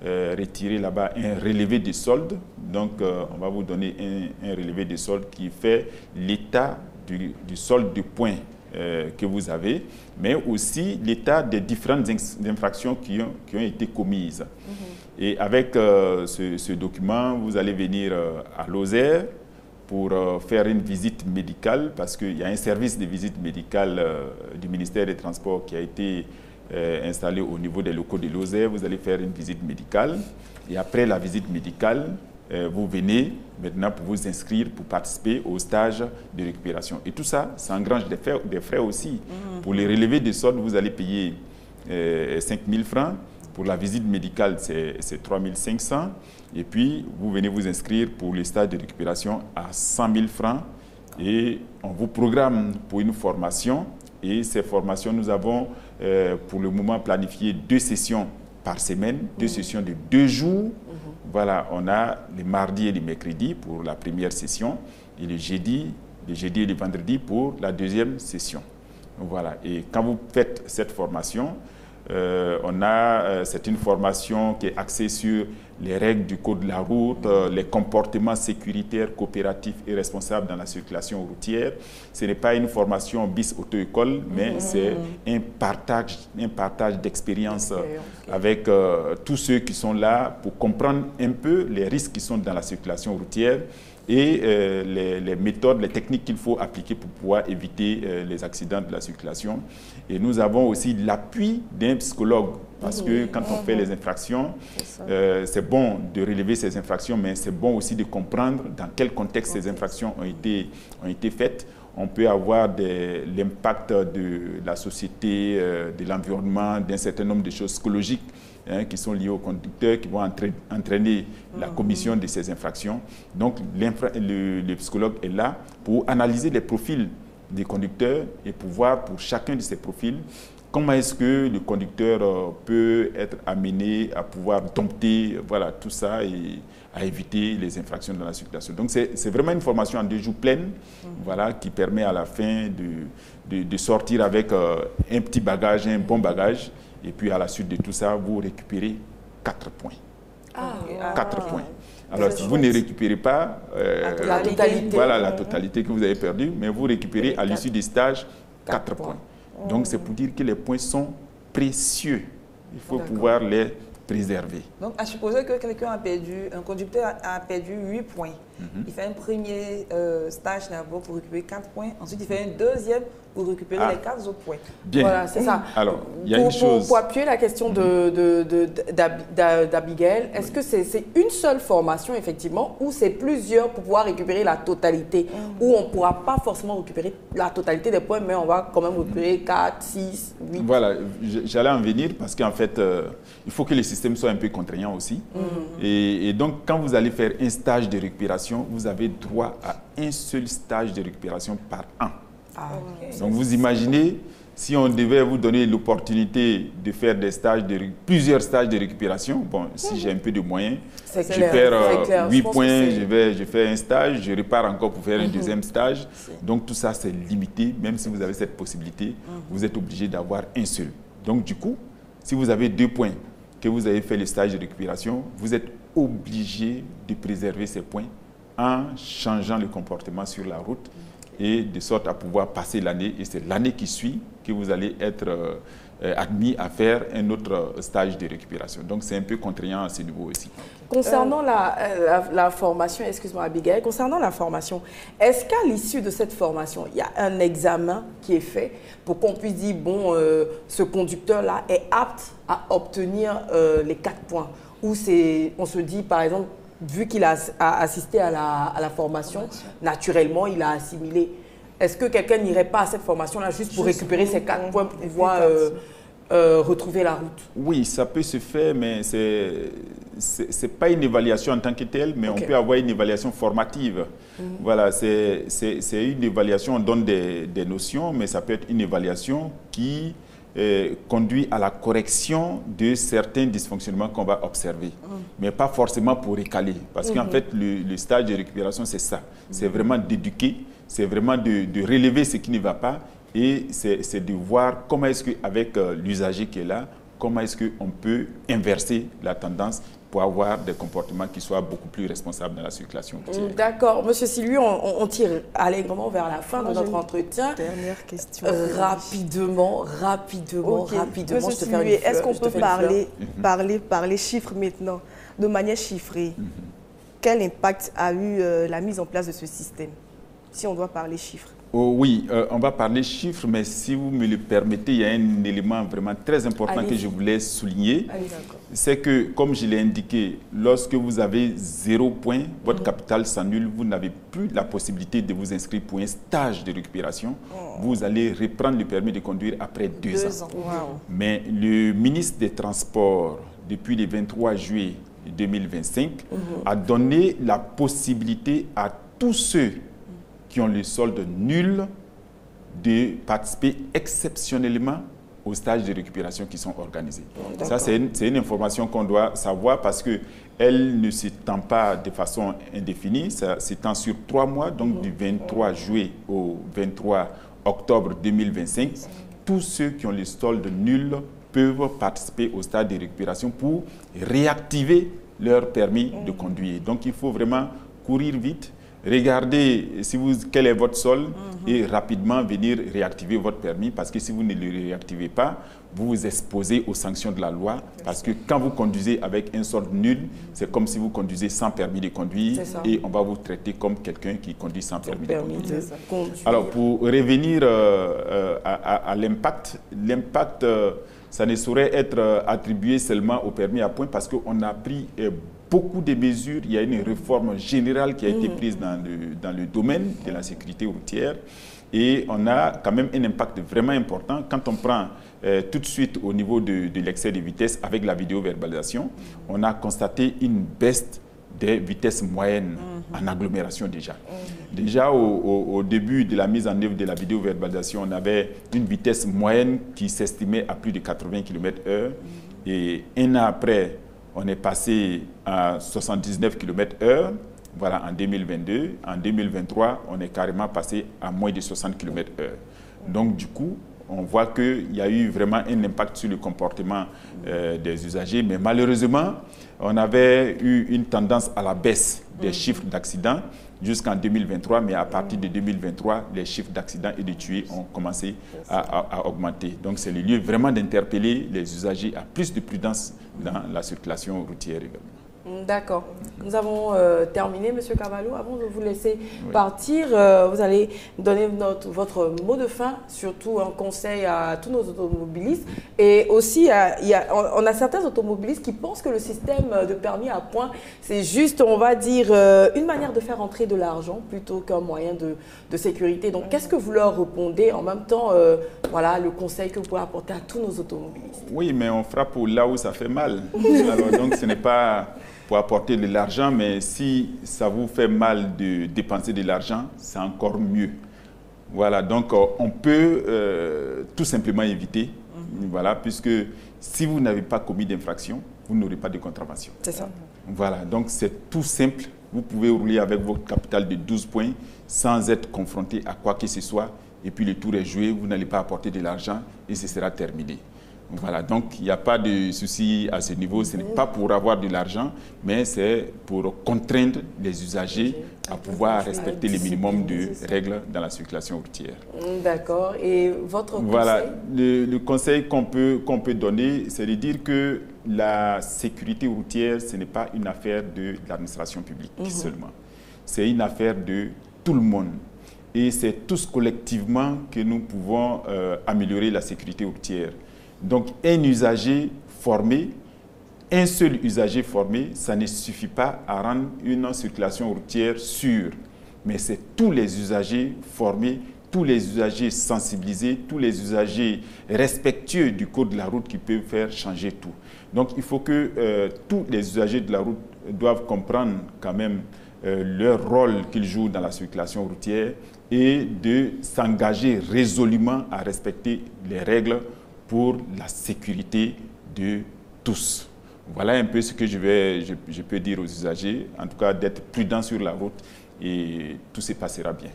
retirer là-bas un relevé de solde. Donc, on va vous donner un relevé de solde qui fait l'état du solde de points que vous avez, mais aussi l'état des différentes infractions qui ont été commises. Et avec ce document, vous allez venir à Lozère pour faire une visite médicale, parce qu'il y a un service de visite médicale du ministère des Transports qui a été installé au niveau des locaux de Lozère. Vous allez faire une visite médicale, et après la visite médicale, vous venez maintenant pour vous inscrire, pour participer au stage de récupération. Et tout ça, ça engrange des frais aussi. Pour les relevés de solde, vous allez payer 5 000 francs. Pour la visite médicale, c'est 3 500. Et puis, vous venez vous inscrire pour le stage de récupération à 100 000 francs. Et on vous programme pour une formation. Et ces formations, nous avons pour le moment planifié 2 sessions par semaine, 2 sessions de 2 jours. Voilà, on a les mardis et les mercredis pour la première session et le jeudi et le vendredi pour la deuxième session. Voilà, et quand vous faites cette formation, c'est une formation qui est axée sur les règles du code de la route, les comportements sécuritaires, coopératifs et responsables dans la circulation routière. Ce n'est pas une formation bis auto-école, mais c'est un partage d'expérience avec tous ceux qui sont là pour comprendre un peu les risques qui sont dans la circulation routière et les méthodes, les techniques qu'il faut appliquer pour pouvoir éviter les accidents de la circulation. Et nous avons aussi l'appui d'un psychologue, parce que quand on fait les infractions, c'est bon de relever ces infractions, mais c'est bon aussi de comprendre dans quel contexte ces infractions ont été faites. On peut avoir l'impact de la société, de l'environnement, d'un certain nombre de choses psychologiques qui sont liées aux conducteurs, qui vont entraîner la commission de ces infractions. Donc, le psychologue est là pour analyser les profils des conducteurs et pour voir pour chacun de ces profils comment est-ce que le conducteur peut être amené à pouvoir dompter tout ça et à éviter les infractions dans la circulation. Donc, c'est vraiment une formation en 2 jours pleine qui permet à la fin de sortir avec un petit bagage, un bon bagage. Et puis, à la suite de tout ça, vous récupérez 4 points. 4 points. Alors, si vous ne récupérez pas la totalité que vous avez perdue, mais vous récupérez à l'issue des stages 4 points. Donc, c'est pour dire que les points sont précieux. Il faut pouvoir les préserver. Donc, à supposer que un conducteur a perdu 8 points. Il fait un premier stage d'abord pour récupérer 4 points. Ensuite, il fait un deuxième pour récupérer les 4 autres points. Bien. Voilà, c'est ça. Alors, il y a une chose... Pour appuyer la question d'Abigail, est-ce que c'est une seule formation, effectivement, ou c'est plusieurs pour pouvoir récupérer la totalité, ou on ne pourra pas forcément récupérer la totalité des points, mais on va quand même récupérer 4, 6, 8. Voilà, j'allais en venir parce qu'en fait, il faut que le système soit un peu contraignant aussi. Et donc, quand vous allez faire un stage de récupération, vous avez droit à un seul stage de récupération par an. Donc, vous imaginez, si on devait vous donner l'opportunité de faire plusieurs stages de récupération, bon, si j'ai un peu de moyens, je perds 8 points, je fais un stage, je repars encore pour faire un deuxième stage. Donc, tout ça, c'est limité. Même si vous avez cette possibilité, vous êtes obligé d'avoir un seul. Donc, du coup, si vous avez 2 points, que vous avez fait le stage de récupération, vous êtes obligé de préserver ces points en changeant le comportement sur la route et de sorte à pouvoir passer l'année. Et c'est l'année qui suit que vous allez être admis à faire un autre stage de récupération. Donc, c'est un peu contraignant à ce niveau aussi. Concernant la formation, excuse-moi Abigail, concernant la formation, est-ce qu'à l'issue de cette formation, il y a un examen qui est fait pour qu'on puisse dire, bon, ce conducteur-là est apte à obtenir les 4 points? Ou on se dit, par exemple, vu qu'il a assisté à la formation, naturellement, il a assimilé. Est-ce que quelqu'un n'irait pas à cette formation-là juste pour récupérer ces 4 points pour pouvoir retrouver la route? Oui, ça peut se faire, mais ce n'est pas une évaluation en tant que telle, mais on peut avoir une évaluation formative. Voilà, c'est une évaluation, on donne des notions, mais ça peut être une évaluation qui conduit à la correction de certains dysfonctionnements qu'on va observer, mais pas forcément pour récaler. Parce qu'en fait, le stage de récupération, c'est ça. C'est vraiment d'éduquer, c'est vraiment de relever ce qui ne va pas, et c'est de voir comment est-ce qu'avec l'usager qui est là, comment est-ce qu'on peut inverser la tendance pour avoir des comportements qui soient beaucoup plus responsables dans la circulation routière. D'accord. Monsieur Silvio, on tire allègrement vers la fin de notre entretien. Dernière question. Rapidement, Okay. Monsieur Silvio, est-ce qu'on peut parler chiffres maintenant, de manière chiffrée? Quel impact a eu la mise en place de ce système, si on doit parler chiffres? Oh, oui, on va parler chiffres, mais si vous me le permettez, il y a un élément vraiment très important que je voulais souligner. C'est que, comme je l'ai indiqué, lorsque vous avez 0 point, votre capital s'annule, vous n'avez plus la possibilité de vous inscrire pour un stage de récupération. Vous allez reprendre le permis de conduire après 2 ans. Wow. Mais le ministre des Transports, depuis le 23 juillet 2025, a donné la possibilité à tous ceux qui ont le solde nul de participer exceptionnellement aux stages de récupération qui sont organisés. Ça, c'est une information qu'on doit savoir parce qu'elle ne s'étend pas de façon indéfinie, ça s'étend sur 3 mois, donc du 23 juillet au 23 octobre 2025. Tous ceux qui ont le solde nul peuvent participer au stage de récupération pour réactiver leur permis de conduire. Donc, il faut vraiment courir vite. Regardez quel est votre solde et rapidement venir réactiver votre permis parce que si vous ne le réactivez pas, vous vous exposez aux sanctions de la loi parce que quand vous conduisez avec un solde nul, c'est comme si vous conduisez sans permis de conduire et on va vous traiter comme quelqu'un qui conduit sans permis de conduire. Alors pour revenir à l'impact, ça ne saurait être attribué seulement au permis à points parce qu'on a pris beaucoup de mesures. Il y a une réforme générale qui a été prise dans le domaine de la sécurité routière et on a quand même un impact vraiment important. Quand on prend tout de suite au niveau de l'excès de vitesse avec la vidéoverbalisation, on a constaté une baisse des vitesses moyennes en agglomération déjà. Déjà au début de la mise en œuvre de la vidéoverbalisation, on avait une vitesse moyenne qui s'estimait à plus de 80 km/h et un an après, on est passé à 79 km/h, voilà, en 2022. En 2023, on est carrément passé à moins de 60 km/h. Donc, du coup, on voit qu'il y a eu vraiment un impact sur le comportement des usagers. Mais malheureusement, on avait eu une tendance à la baisse des chiffres d'accidents jusqu'en 2023. Mais à partir de 2023, les chiffres d'accidents et de tués ont commencé à augmenter. Donc, c'est le lieu vraiment d'interpeller les usagers à plus de prudence dans la circulation routière également. D'accord. Nous avons terminé, M. Cavallo. Avant de vous laisser partir, vous allez donner votre mot de fin, surtout un conseil à tous nos automobilistes. Et aussi, on a certains automobilistes qui pensent que le système de permis à points, c'est juste, on va dire, une manière de faire entrer de l'argent plutôt qu'un moyen de sécurité. Donc, qu'est-ce que vous leur répondez en même temps, voilà, le conseil que vous pouvez apporter à tous nos automobilistes? Oui, mais on frappe là où ça fait mal. Alors, donc, ce n'est pas pour apporter de l'argent, mais si ça vous fait mal de dépenser de l'argent, c'est encore mieux. Voilà, donc on peut tout simplement éviter, voilà, puisque si vous n'avez pas commis d'infraction, vous n'aurez pas de contravention. C'est ça. Voilà, donc c'est tout simple. Vous pouvez rouler avec votre capital de 12 points sans être confronté à quoi que ce soit, et puis le tour est joué, vous n'allez pas apporter de l'argent et ce sera terminé. Voilà, donc il n'y a pas de souci à ce niveau. Ce n'est pas pour avoir de l'argent, mais c'est pour contraindre les usagers à pouvoir respecter les minimums de règles dans la circulation routière. D'accord. Et votre conseil? Voilà, le conseil qu'on peut donner, c'est de dire que la sécurité routière, ce n'est pas une affaire de l'administration publique seulement. C'est une affaire de tout le monde. Et c'est tous collectivement que nous pouvons améliorer la sécurité routière. Donc, un usager formé, un seul usager formé, ça ne suffit pas à rendre une circulation routière sûre. Mais c'est tous les usagers formés, tous les usagers sensibilisés, tous les usagers respectueux du code de la route qui peuvent faire changer tout. Donc, il faut que tous les usagers de la route doivent comprendre quand même leur rôle qu'ils jouent dans la circulation routière et de s'engager résolument à respecter les règles pour la sécurité de tous. Voilà un peu ce que je peux dire aux usagers, en tout cas d'être prudents sur la route et tout se passera bien.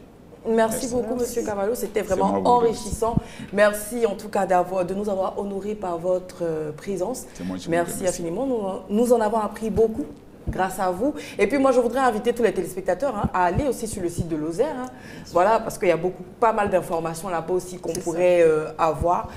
Merci beaucoup, Monsieur Cavallo. C'était vraiment enrichissant. Merci en tout cas de nous avoir honorés par votre présence. Merci infiniment. Nous en avons appris beaucoup grâce à vous. Et puis moi, je voudrais inviter tous les téléspectateurs à aller aussi sur le site de Lozère. Voilà, parce qu'il y a pas mal d'informations là-bas aussi qu'on pourrait avoir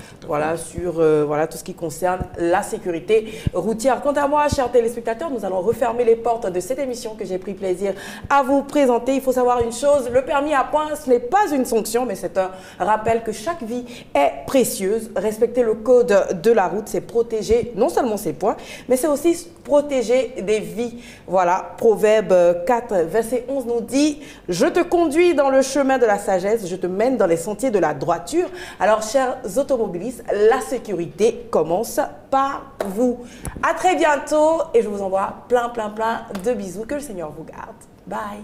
sur tout ce qui concerne la sécurité routière. Quant à moi, chers téléspectateurs, nous allons refermer les portes de cette émission que j'ai pris plaisir à vous présenter. Il faut savoir une chose, le permis à points, ce n'est pas une sanction, mais c'est un rappel que chaque vie est précieuse. Respecter le code de la route, c'est protéger non seulement ses points, mais c'est aussi protéger des vies. Voilà, Proverbe 4, verset 11 nous dit « Je te conduis dans le chemin de la sagesse, je te mène dans les sentiers de la droiture. » Alors, chers automobilistes, la sécurité commence par vous. À très bientôt et je vous envoie plein de bisous. Que le Seigneur vous garde. Bye.